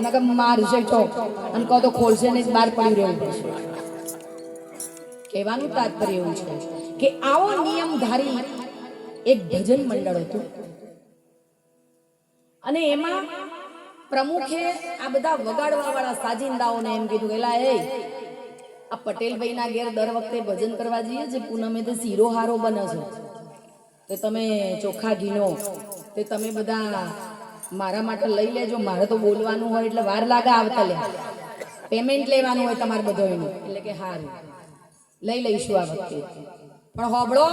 નકર મારશે ચોક અને કહો તો ખોલશે ને બહાર પડી રહેવું પડશે. કહેવાનું તાત્પર્ય એવું છે કે આવો નિયમધારી એક ભજન મંડળ હતું, અને એમાં પ્રમુખે આ બધા વગાડવા વાળા સાજિંદાઓને એમ કીધું કે લા એ આ પટેલભાઈ ના ઘેર દર વખતે ભજન કરવા જઈએ જે પૂનમે તે શીરો હારો બને છે, તે તમે ચોખા ઘીનો તે તમે બધા મારા માટે લઈ લેજો, મારે તો બોલવાનું હોય એટલે વાર લાગે આવતા લે, પેમેન્ટ લેવાનું હોય તમારે બધો એનું, એટલે કે હારું લઈ લઈશું આ વખતે. પણ હોબળો,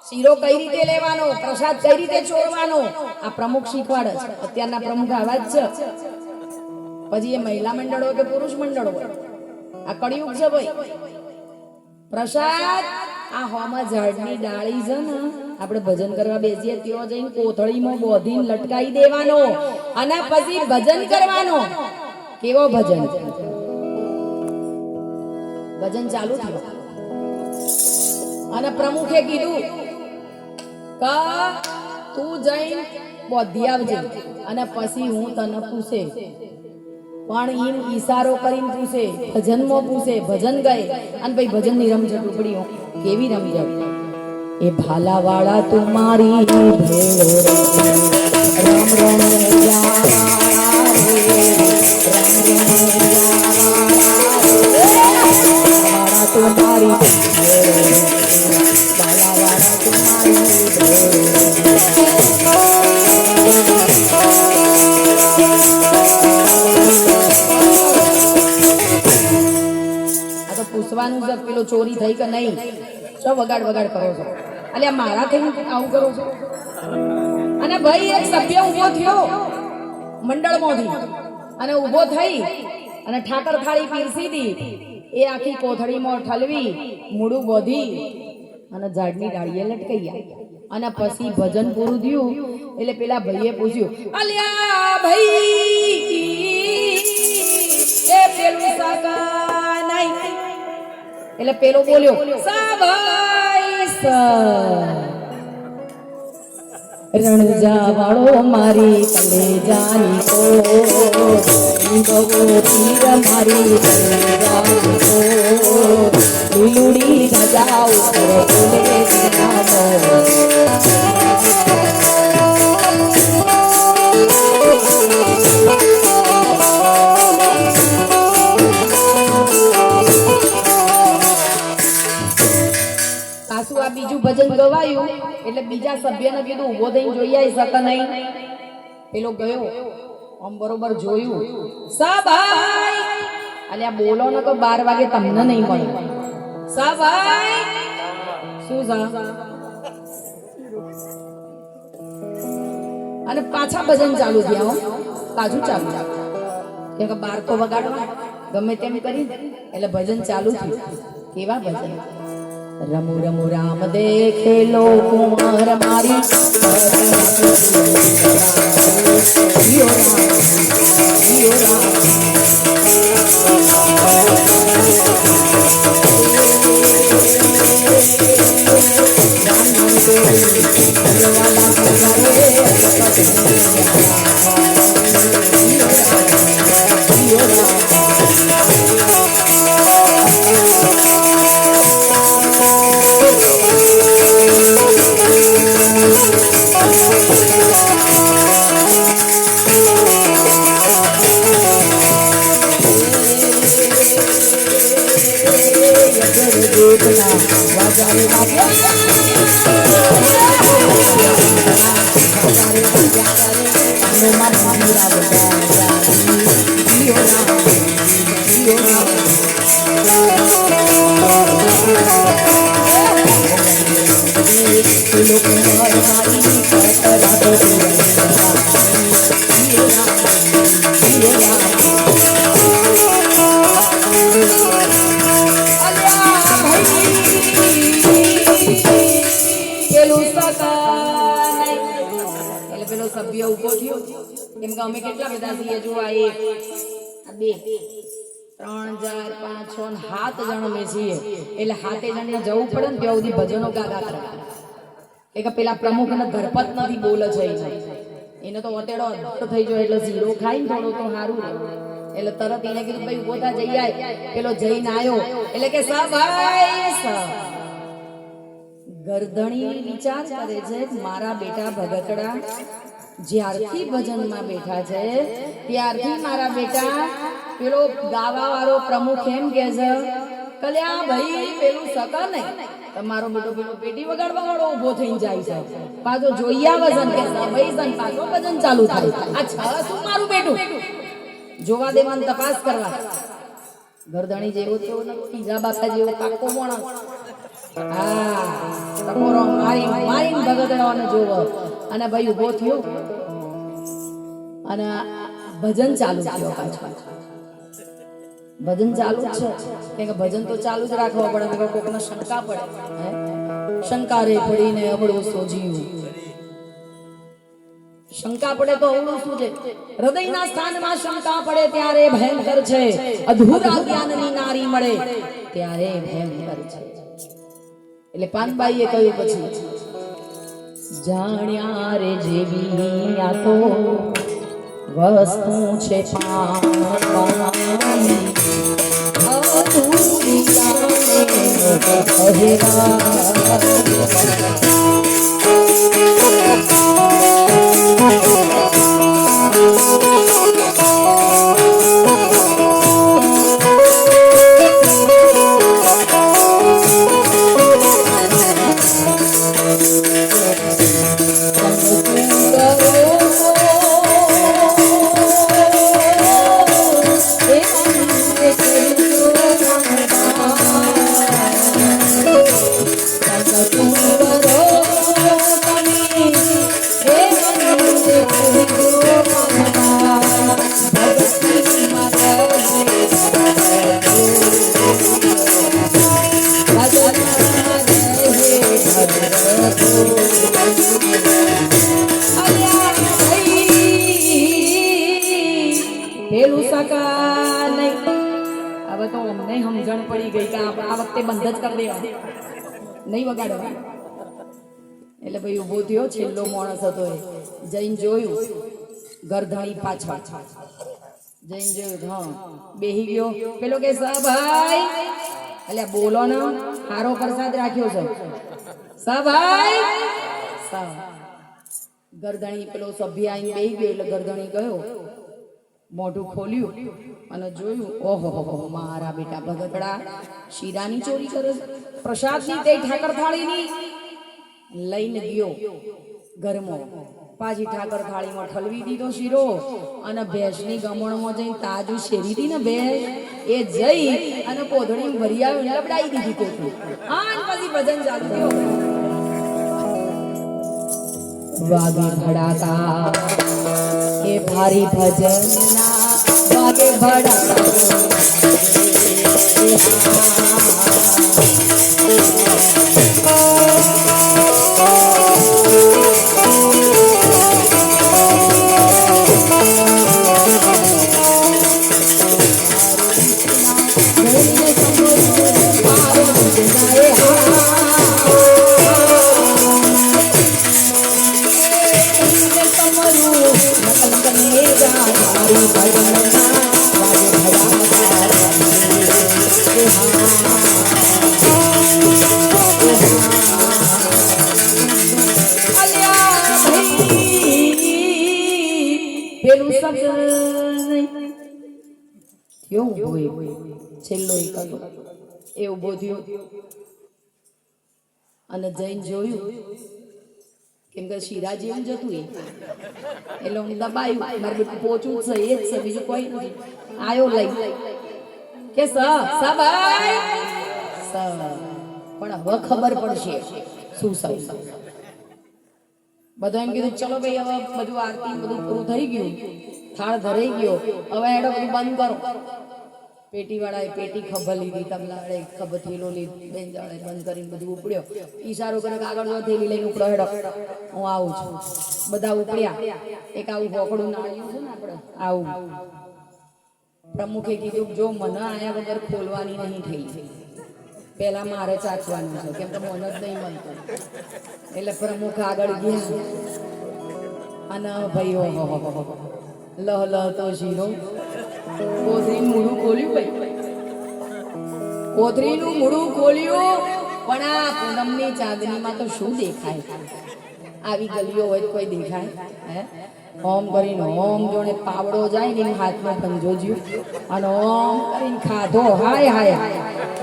શીરો કઈ રીતે લેવાનો, પ્રસાદ કઈ રીતે ચોરવાનો, આ પ્રમુખ શીખવાડે છે. અત્યારના પ્રમુખ આવા જ છે, પછી એ મહિલા મંડળ હોય કે પુરુષ મંડળ હોય, આ કળિયુગ છે ભાઈ. પ્રસાદ આ હોમાં ઝાડની ડાળી છે ને, આપણે ભજન કરવા બેસીએ ત્યાં જઈને કોથળીમાં બોધીને લટકાઈ દેવાનો અને પછી ભજન કરવાનો. કેવો ભજન? ભજન ચાલુ થયું અને પ્રમુખે કીધું કે તું જઈને બોધી આવજે અને પછી હું તને પૂછે, પણ એમ ઈશારો કરીને પૂછે, ભજનમાં પૂછે, ભજન ગાય અને ભાઈ ભજનની રમઝટ ઉપડી. કેવી રમઝટ? એ ભાલાવાળા તું મારી ભેળો રામ રણિયા તું મારી ભાલાવાળા તું મારી પૂછવાનું છે પેલો ચોરી થઈ કે નહીં, છો વગાડ કરો છો, અલ્યા મારા થઈ આવું કરો છો. અને ભાઈ એક સભ્ય ઉભો થયો મંડળમાંથી અને ઉભો થઈ અને ઠાકર થાળી પીરસી દી, એ આખી કોથળીમાં ઠલવી મૂડું બોધી અને ઝાડની ડાળીએ લટકાઈ અને પછી ભજન પૂરું થયું એટલે પેલા ભાઈએ પૂછ્યું, અલ્યા ભાઈ એ પેલું સાકા નહીં, એટલે પેલો બોલ્યો રણજા વાળો મારી કલેજાની કો તીર મારી કલેજાની કો લીલુડી ધજા ઉપર બોલે નામો. બીજું ભજન ગવાયું એટલે બીજા સભ્યને કીધું ઉભો થઈને જોઈ આવી શકે નહીં. પેલો ગયો આમ બરોબર જોયું, સાભાઈ અલ્યા બોલો ને તો 12 વાગે તમને નહીં મળે. સાભાઈ શું સા? અને પાછા ભજન ચાલુ થયા, પાછું ચાલુ કેમ કે 12 તો વગાડવા ગમે તેમ કરી એટલે ભજન ચાલુ થયું. કેવા ભજન? રમુ રમુ રામ દેખે લો કુમાર મારી જીઓ રામ જીઓ રામ. પેલું સકા નહીં. એટલે પેલો સભ્ય ઉભો થયો. કેમ કે અમે કેટલા બધા છીએ જો આ 1 આ 2 3 4 5 6 ને 7 જણ અમે છીએ. એટલે 7 જણને જવું પડે ને ત્યાં સુધી ભજનો ગાગા કરે. એક પેલા પ્રમુખને ધરપત નથી બોલે છે એને તો વટેડો થઈ ગયો એટલે ઝીરો ખાઈને થોડો તો સારું એટલે તરત એને કીધું ભાઈ ઉભો થા જઈ આય. પેલો જઈને આવ્યો એટલે કે સા ભાઈ સા ગરદણી વિચાર કરે છે મારા બેટા ભગતડા જ્યારથી ભજનમાં બેઠા છે ત્યારથી મારા બેટા પેલો ગાવા વાળો પ્રમુખ એમ કે છે કલ્યા ભાઈ પેલું સકા નહીં તમારો બેટો પેલો પેટી વગાડવા વાળો ઉભો થઈને જાય છે પાછો જોઈયા વજન કે ભાઈ જન પાછો ભજન ચાલુ થાય આ છ શું મારું બેટું જોવા દેવાની તપાસ કરવા ગરદણી જેવો તેવો પીઝા બાપા જેવો પાકો માણસ હા ટકોરો મારી ભગતડાઓને જોવો અને ભાઈ ઉભો થયો અને ભજન ચાલુ થયો પાછું ભજન ચાલુ જ છે કેમ કે ભજન તો ચાલુ જ રાખવા પડે નકર કોકને શંકા પડે હે શંકા રે પડીને અબળું સોજીયું શંકા પડે તો અવળું શું છે હૃદયના સ્થાનમાં શંકા પડે ત્યારે ભયંકર છે અધૂરા જ્ઞાનની નારી મળે ત્યારે ભયંકર છે એટલે પાનબાઈએ કહ્યું પછી જાણ્યા રે જેવી આ તો વસ્તુ છે પાનબાઈ અધૂરી પેલું સકા નહીં હવે તો અમને સમજણ પડી ગઈ કે આ વખતે બંધ જ કરી દેવા નહીં વગાડવા એટલે ભાઈ ઉભો થયો છેલ્લો માણસ હતો એ જઈને જોયું ગરધણી પાછળ જઈને જોયું હા બેહી ગયો પેલો કે સા ભાઈ એટલે બોલો ને હારો પ્રસાદ રાખ્યો છે સા ભાઈ સા ગરધણી પેલો સભ્ય આવીને બેહી ગયો એટલે ગરધણી ગયો મોઢું ખોલ્યું અને જોયું ઓહો મારા બેટા ભગતડા શીરાની ચોરી કરે પ્રસાદની તે ઠાકર થાળીની લઈને ગયો ઘરમાં પાછી ઠાકર થાળીમાં ઠલવી દીધો શીરો અને ભેંસની ગમણમાં જઈને તાજુ શેરી હતી ને ભેંસ એ જઈ અને પોધડી ભરી આવી લબડાઈ દીધી કોઠી આન પછી ભજન ચાલુ થયો વાગે ભડાકા એ ભારી ભજનના વાગે ભડાકા કેવું હોય છેલ્લો એક એ ઉભો થયો. એટલે પેલો સભ્ય એમ કે સભ્ય ભાઈ અને જઈને જોયું કેમ કે શીરા જેવું જ હતું એ. એટલે હું દબાયું મારે બેટું પોચું જ છે એ જ છે બીજું કોઈ નથી. આયો લઈ કે ભાઈ પણ હવે ખબર પડશે શું સૌ બધા એમ કીધું ચલો ભાઈ હવે બધું આરતી બધું પૂરું થઈ ગયું, થાળ ધરાઈ ગયો, હવે એડો બધું બંધ કરો. પેટી વાળાએ પેટી ખબર લીધી, તબલાવાળે ખબર થેલો લીધી, બેંજાળે બંધ કરીને બધું ઉપડ્યો. ઈશારો કરે કે આગળ જો થેલી લઈને ઉપડો હેડો હું આવું છું. બધા ઉપડ્યા. એક આવું ભોકડું નાળિયું છે ને આપણે આવું. પ્રમુખે કીધું જો મને આયા વગર ખોલવાની નહીં થઈ, પેલા મારે ચાખવાનું છે કેમ કે મને જ નહીં મળતું. એટલે પ્રમુખ આગળ ગયા અને ભાઈઓ લહ લહ તો શીરો કોથરીનું મૂળું ખોલ્યું ભાઈ, કોથરીનું મૂળું ખોલ્યું. પણ આ પૂનમની ચાંદનીમાં તો શું દેખાય? આવી ગલીઓ હોય કોઈ દેખાય હે? ઓમ કરીને ઓમ જોડે પાવડો જાય ને હાથમાં પંજો જ્યું અને ઓમ કરીને ખાધો. હાય હાય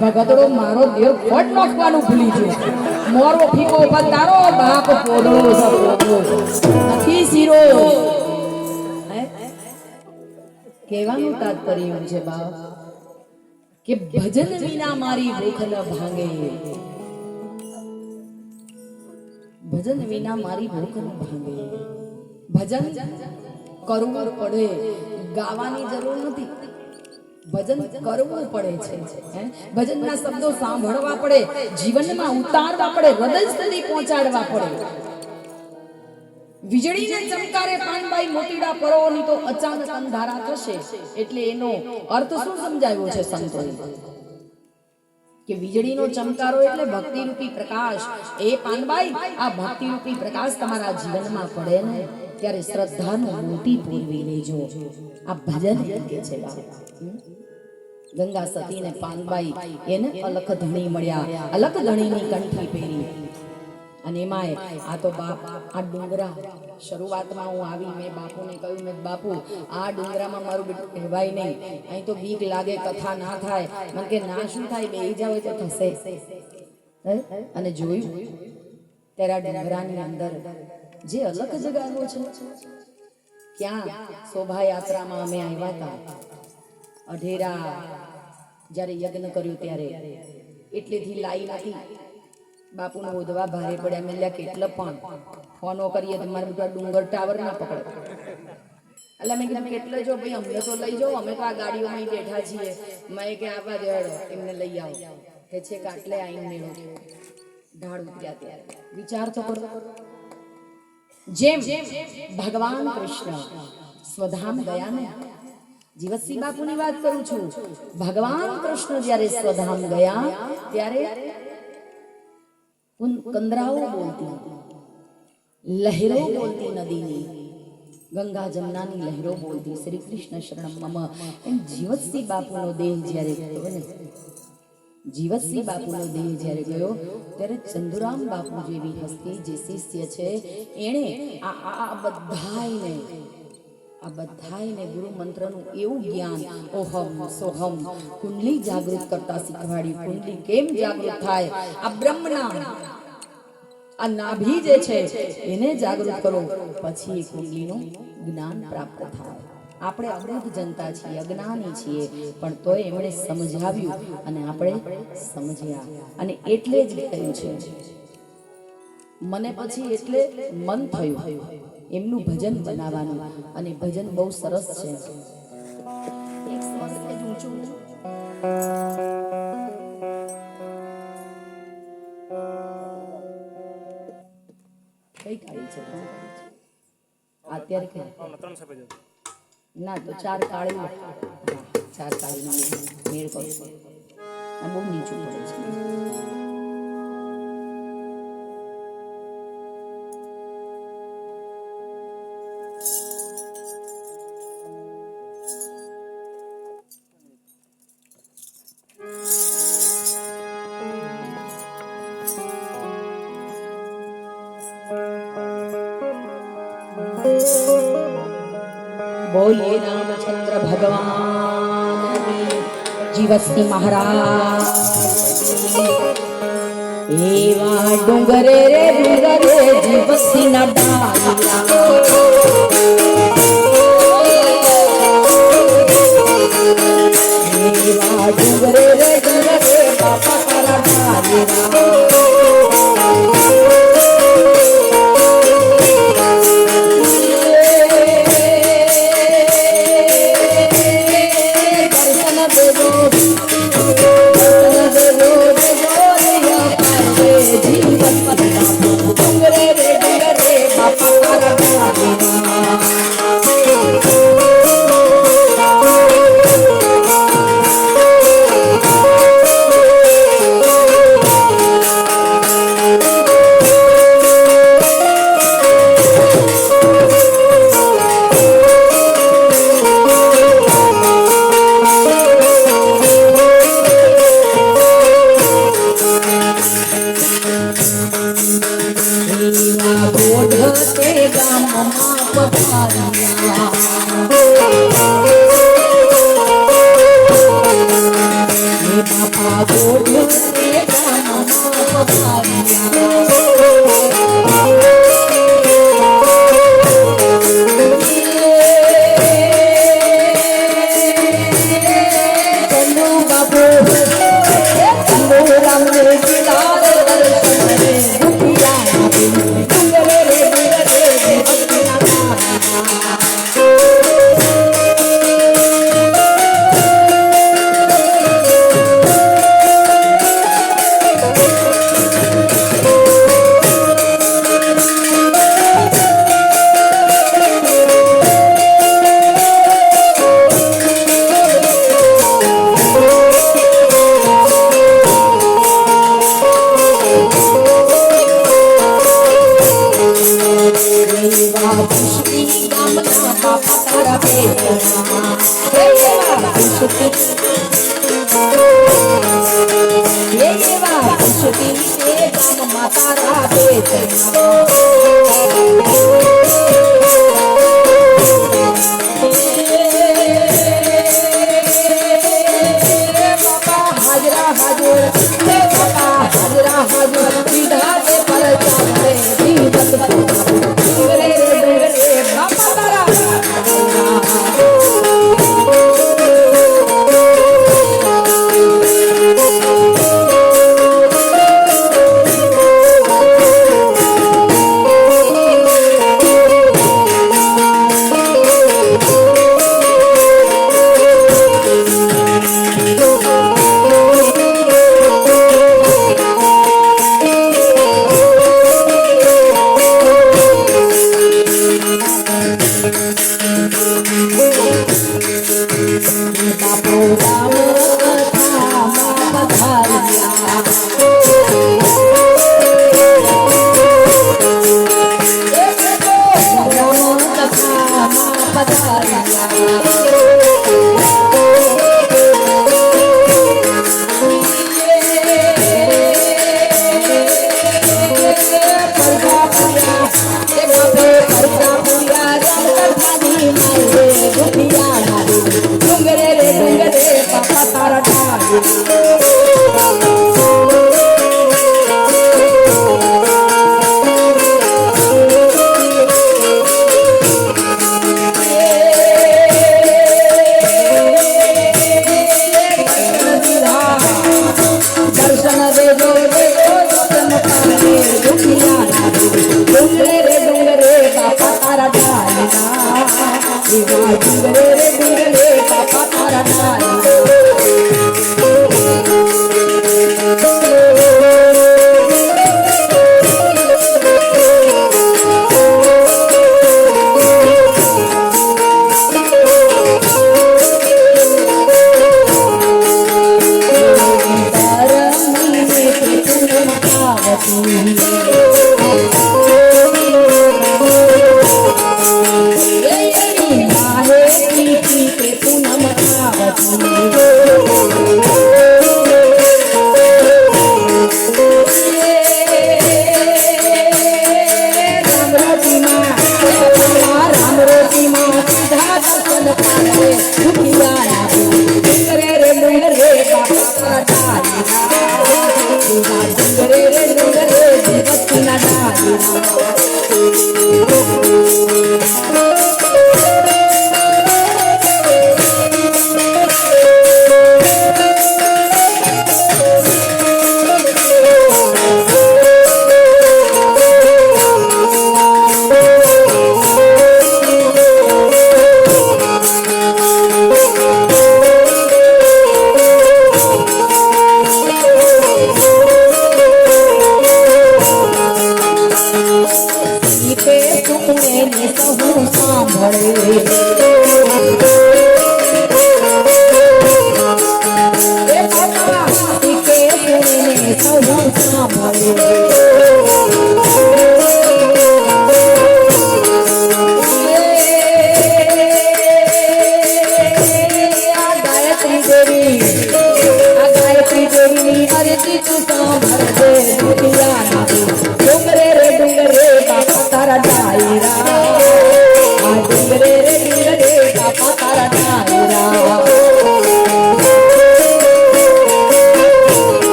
ભગતડો મારો દેવ ખોટ નાખવાનું ભૂલી ગયો. મોરો ફીકો પર તારો બાપ પોદળો નથી શીરો. કહેવાનું તાત્પર્ય એવું છે બાપ કે ભજન વિના મારી ભૂખ ન ભાંગે, ભજન વિના મારી ભૂખ ન ભાંગે. ભજન કરવું પડે, ગાવાની જરૂર નથી, ભજન કરવું પડે છે. ભજનના શબ્દો સાંભળવા પડે, જીવનમાં ઉતારવા પડે, હૃદય સુધી પહોંચાડવા પડે. વીજળીને ચમકારે પાનબાઈ મોતીડા પરોની તો અચાનક અંધારા થશે. એટલે એનો અર્થ શું સમજાવ્યો છે સંતોએ કે વીજળીનો ચમકારો એટલે ભક્તિ રૂપી પ્રકાશ. એ પાનબાઈ આ ભક્તિ રૂપી પ્રકાશ તમારા જીવનમાં પડે ને ત્યારે શ્રદ્ધાનું મોટી પૂરવી લેજો. આ ભજન કે છે. ગંગા સતી ને પાનબાઈ એને અલખ ધણી મળ્યા, અલખ ધણીની કંઠી પહેરી. અને એમાંય આ તો બાપ આ ડુંગરા શરૂઆતમાં હું આવી મેં બાપુને કહ્યું મેં બાપુ આ ડુંગરામાં મારું બેટું કહેવાય નહીં, અહીં તો બીક લાગે, કથા ના થાય. મને કે ના શું થાય, બેહી જાવ તો થશે. અને જોયું ત્યારે આ ડુંગરાની અંદર જે અલગ જગાવો છે. ક્યાં શોભાયાત્રામાં અમે આવ્યા હતા અઢેરા, જ્યારે યજ્ઞ કર્યું ત્યારે એટલેથી લાઈ નથી. બાપુને ઓધવા ભારે પડ્યા. મેં લ્યા કેટલો પણ ફોનો કરીએ તો મારે બધા ડુંગર ટાવર ના પકડે. એટલે મેં કીધું કેટલે જો ભાઈ અમને તો લઈ જાઓ, અમે તો આ ગાડીઓમાં બેઠા છીએ. મેં કે આવા દેડો એમને લઈ આવો કે છે કે આટલે આઈને મેળો ઢાળ ઉતર્યા. ત્યારે વિચાર તો કરો, જેમ ભગવાન કૃષ્ણ સ્વધામ ગયા ને, જીવતસિંહ બાપુની વાત કરું છું. ભગવાન કૃષ્ણ જ્યારે સ્વધામ ગયા ત્યારે કંદરાઓ બોલતી, લહેરો બોલતી નદીની, ગંગા જમનાની લહેરો બોલતી. શ્રી કૃષ્ણ શરણમ મમ. એમ જીવતસિંહ બાપુનો દેહ જ્યારે ગયો ને, જીવતસિંહ બાપુનો દેહ જ્યારે ગયો ત્યારે ચંદુરામ બાપુ જેવી હસ્તી જે શિષ્ય છે એણે આ બધાયને ગુરુ મંત્રનું એવું જ્ઞાન ઓહમ સોહમ કુંડલી જાગૃત કરતા શીખવાડ્યું. કુંડલી કેમ જાગૃત થાય? આ બ્રહ્મના આ નાભી જે છે એને જાગૃત કરો, પછી એ કુંડલીનું જ્ઞાન પ્રાપ્ત થાય. આપણે અમૃત જનતા છીએ, અજ્ઞાની છીએ, પણ તોય એમણે સમજાવ્યું અને આપણે સમજ્યા. અને એટલે જ કહ્યું છે મને પછી એટલે મન થયું એમનું ભજન બનાવવાનું. અને ભજન બહુ સરસ છે. એક સ્વર છે ઊંચું કઈ કાળી છે અત્યારે કે ના તો ચાર કાળી, ચાર કાળીનો મેળ કરો. બહુ નીચું પડે છે. बोलिए रामचंद्र भगवान, जीवतसिंह महाराज। એવા ડુંગરે રે ડુંગરે જીવસીના ડાળિયા એવા ડુંગરે રે ડુંગરે બાપા તારા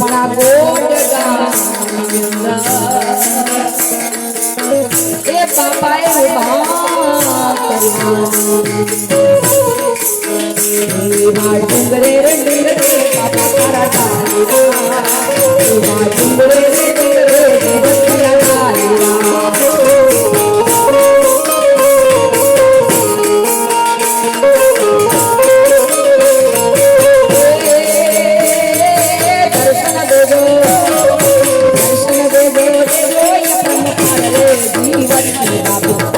પણ આ ગોટ ગામની અંદર એ બાપાએ ઉભા કર્યા ડુંગરે રે ડુંગરે બાપા તારા ડાલીરા ડુંગરે રે ડુંગરે દેવતિયા ડાલીરા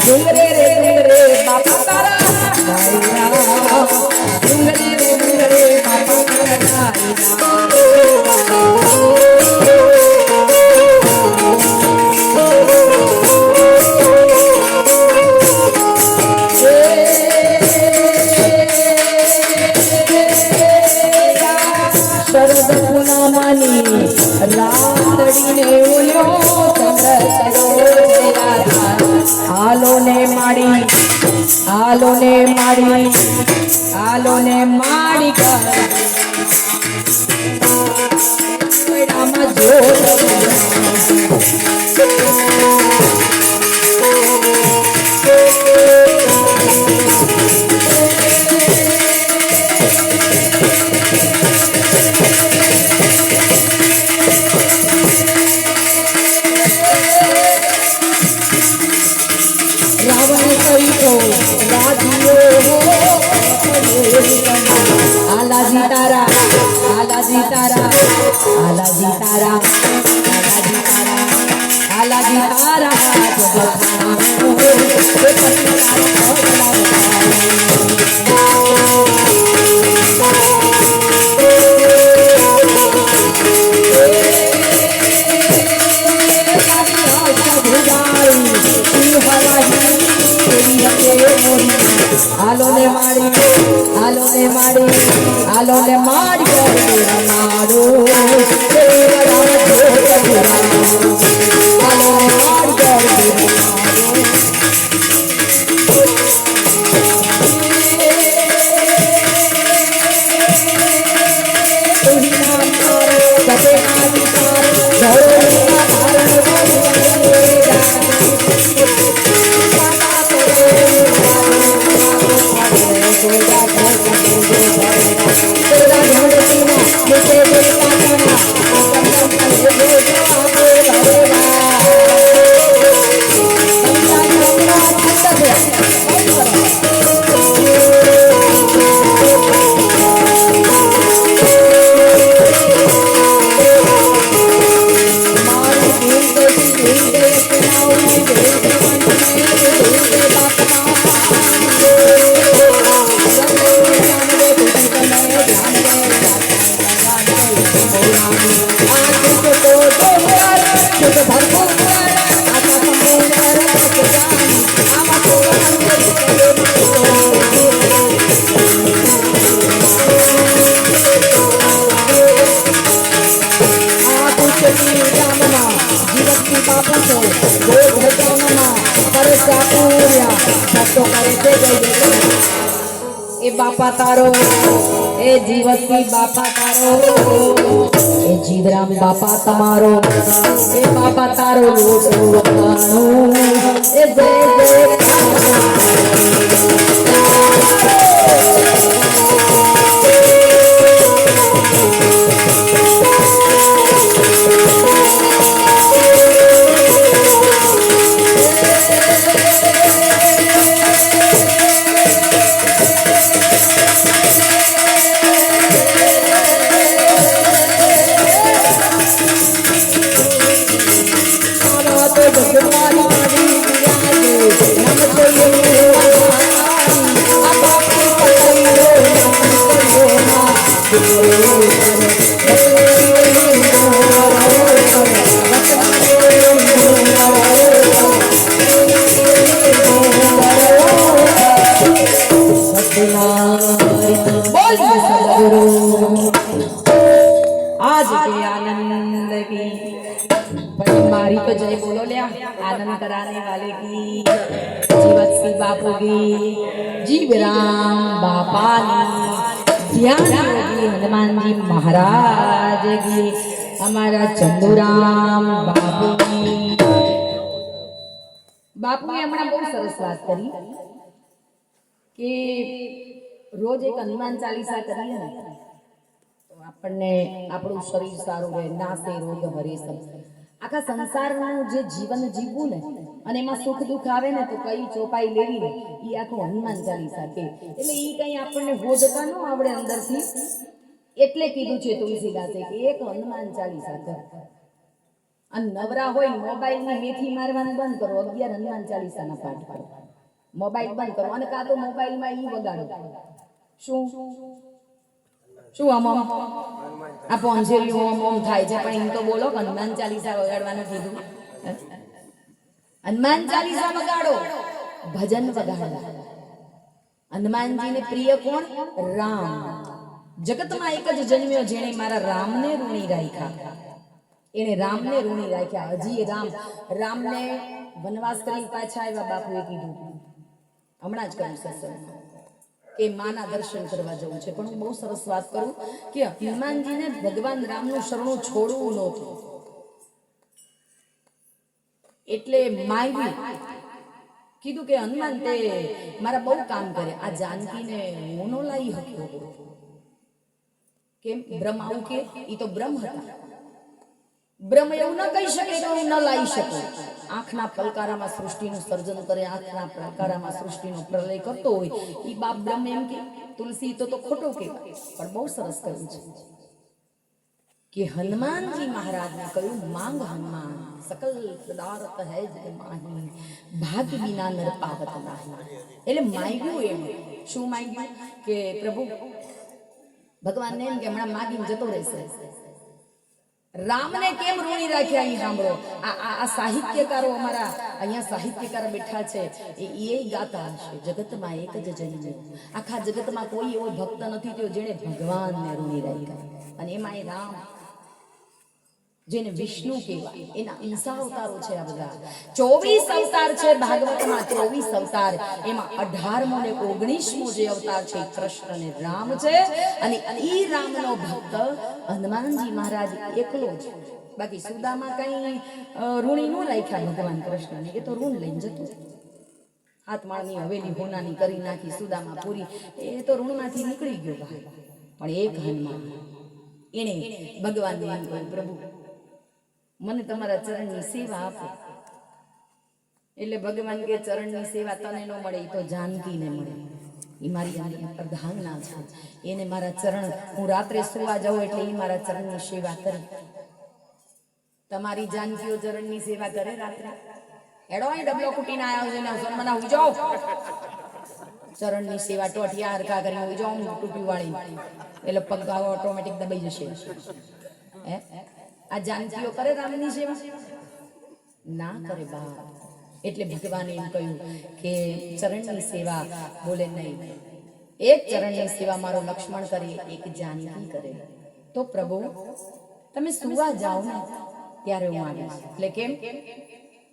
डुंगरे रे डुंगरे बापा तारा डुंगरे रे डुंगरे बापा तारा शरद पूनमानी रातड़ीने ओल्यो चंद्र आलो ने माड़ी आलो ने माड़ी आलो ने माड़ी कर रामा जोत रावण सहितो राजियो आला जी तारा आला जी तारा आला जी तारा आला जी तारा आला जी तारा आलो ने माड़ी आलो ने माड़ी आलो ने माड़ी मारो राम जोत आलो ने माड़ी ए बापा तारो ए जीवती बापा तारो ए जीवराम बापा तमारो ए बापा तारो लोटो वखाणो ए जय आज के आनंद की मारी तो जय बोलो लिया आनंद कराने वाले की जीवत की बापू की जीवराम बापा की ध्यान योगी हनुमान जी महाराज की અમારા ચંદુરામ બાપુએ હમણાં બહુ સરસ વાત કરી કે રોજ એક હનુમાન ચાલીસા કરીએ ને તો આપણને આપણું શરીર સારું રહે, નાસે રોગ હરે સબ. આખા સંસારનું જે જીવન જીવવું ને અને એમાં સુખ દુઃખ આવે ને તો કઈ ચોપાઈ લેવી ને એ આખું હનુમાન ચાલીસા કે. એટલે એ કઈ આપણને હોદતા ન આવડે અંદરથી, એટલે કીધું છે તુલસીદાસે કે એક હનુમાન ચાલીસા કર. અને નવરા હોય મોબાઈલની મેથી મારવાનું બંધ કરો, 11 હનુમાન ચાલીસાના પાઠ કરો. મોબાઈલ બંધ કરો અને કાં તો મોબાઈલમાં ઈ વગાડો. શું આમ આ પોંજેરિયું ઓમ ઓમ થાય છે, પણ એમ તો બોલો હનુમાન ચાલીસા વગાડવાનું કીધું. હનુમાન ચાલીસા વગાડો, ભજન વગાડો. હનુમાનજીને પ્રિય કોણ? રામ. જગતમાં એક જ જન્મ્યો જેણે મારા રામને ઋણી રાખ્યા. એને રામને ઋણી રાખ્યા. હજી રામને વનવાસ કરી પાછા આવ્યા. બાપુએ કીધું હમણાં જ કર્યું સત્સંગ કે માના દર્શન કરવા જવું છે. પણ હું બહુ સરસ વાત કરું કે હનુમાનજીને ભગવાન રામનું શરણું છોડવું નહોતું. એટલે માગ્યું, કીધું કે હનુમાન તે મારા બહુ કામ કરે, આ જાનકીને હું ન લાવી શક્યો. કેમ? બ્રહ્મ આવું કે ઈ તો બ્રહ્મ હતા. બ્રહ્મ એવું ન કહી શકે કે હું ન લાવી શકું. આંખના પલકારામાં સૃષ્ટિનું સર્જન કરે, આંખના પલકારામાં સૃષ્ટિનો પ્રલય કરતો હોય ઈ બાપ બ્રહ્મ એમ કે તુલસી તો ખોટો કહેવાય. પણ બહુ સરસ કહ્યું છે કે હનુમાનજી મહારાજને કહ્યું માંગ હનુમાન સકલ પદાર્થ હૈ જગ માહી, ભાગ વિના નર પાવત નાહી. એટલે માંગ્યું એમ. શું માંગ્યું? કે પ્રભુ ભગવાનને એમ કે હમણાં માગીને જતો રહેશે. રામને કેમ ઋણી રાખ્યા એ સાંભળો. આ સાહિત્યકારો અમારા અહીંયા સાહિત્યકાર બેઠા છે એ ગાતા હશે જગતમાં એક જ જન્મ્યો. આખા જગતમાં કોઈ એવો ભક્ત નથી થયો જેણે ભગવાનને ઋણી રાખ્યા. અને એમાં એ રામ જેને વિષ્ણુ કહેવાય, એના અંશા અવતારો છે. આ બધા 24 અવતાર છે ભાગવતમાં. 24 અવતાર, એમાં 18મો ને 19મો જે અવતાર છે કૃષ્ણ ને રામ છે. અને ઈ રામનો ભક્ત હનુમાનજી મહારાજ એકલો છે. બાકી સુદામાં કઈ ઋણી ન રાખ્યા ભગવાન કૃષ્ણને. એ તો ઋણ લઈને જતો. હાથમાળની હવેલી હોનાની કરી નાખી સુદામા પૂરી, એ તો ઋણમાંથી નીકળી ગયો બહાર. પણ એક હનુમાન એને ભગવાનને એમ કહ્યું પ્રભુ મને તમારા ચરણની સેવા આપો. એટલે ભગવાન કે ચરણની સેવા તને ન મળે, એ તો જાનકીને મળે. એ મારી અર્ધાંગના છે. એને મારા ચરણ, હું રાત્રે સુવા જાઉં એટલે એ મારા ચરણની સેવા કરે. તમારી જાનકીઓ ચરણની સેવા કરે રાત્રે? હેડો અહીં ડબલો કુટીને આવ્યો છે ને સોનમના હુઈ જાઓ. ચરણની સેવા ટોટિયા હરકા કરીને હુઈ જાઓ ટૂંકી વાળી, એટલે પગ ઓટોમેટિક દબાઈ જશે. હે આ જાનકીઓ કરે રામની સેવા? ના કરે બાપ. એટલે ભગવાને એમ કહ્યું કે ચરણની સેવા બોલે નહીં. એક ચરણની સેવા મારો લક્ષ્મણ કરે, એક જાનકી કરે. તો પ્રભુ તમે સુવા જાઓ ને ત્યારે હું આવીશ. એટલે કેમ?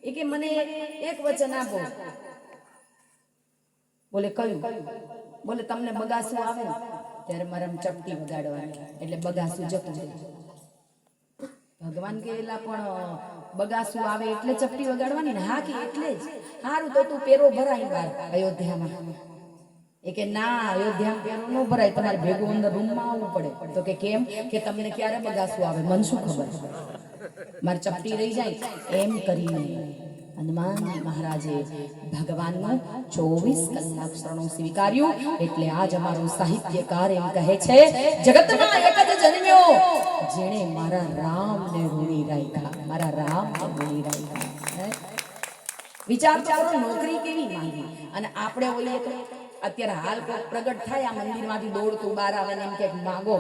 એ કે મને એક વચન આપો. બોલે કયું? બોલે તમને બગાસું આવે ને ત્યારે મારા ચપટી વગાડવાની, એટલે બગાસું જતું રહે. ભગવાન કહેલા પણ બગાસું આવે એટલે ચપટી વગાડવાની ને? હા કે એટલે જ. સારું તો તું પેરો ભરાય બાર અયોધ્યામાં. એ કે ના, અયોધ્યામાં પેરો ન ભરાય, તમારે ભેગું અંદર રૂમમાં આવવું પડે. તો કે કેમ? કે તમને ક્યારે બગાસું આવે મને શું ખબર, મારી ચપટી રહી જાય. એમ કરીને હનુમાનજી મહારાજે ભગવાનનું 24 કલાક શરણું સ્વીકાર્યું. એટલે આજ અમારો સાહિત્યકાર એમ કહે છે જગતમાં એક જ જન્મ્યો જેણે મારા રામને ઋણી રાખ્યા. મારા રામને ઋણી રાખ્યા. વિચાર તો કરો, નોકરી કેવી માંગી. અને આપણે ઓલી અત્યારે હાલ કોઈ પ્રગટ થાય આ મંદિરમાંથી દોડતું બહાર આવે ને એમ કે માગો,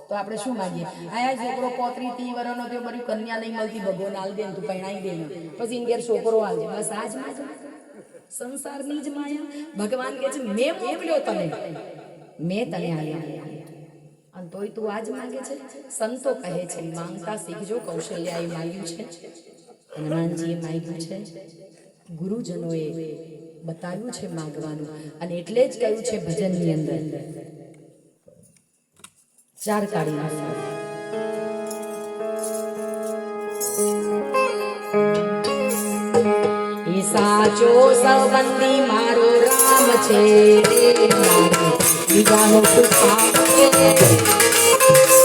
તો આપણે શું માંગીએ? આયા છોકરો 35 વર્ષનો થયો, બરી કન્યા નહીં મળતી, ભગવાન આલ દે, તું પરણાઈ દે, પછી ઇન ઘેર છોકરો આવજે. બસ આજ સંસારની જ માયા. ભગવાન કહે છે મેં મોકલ્યો તને, મેં તને આલ્યા, અને તોય તું આજ માંગે છે. સંતો કહે છે માંગતા શીખજો. કૌશલ્યાએ માંગ્યું છે, હનુમાનજીએ માંગ્યું છે, ગુરુજનોએ બતાવ્યું છે માંગવાનું. અને એટલે જ કહ્યું છે ભજનની અંદર 4 કાળીના સાચો સંબંધી મારો રામ છે, મારો બીજાનો સુખ છે.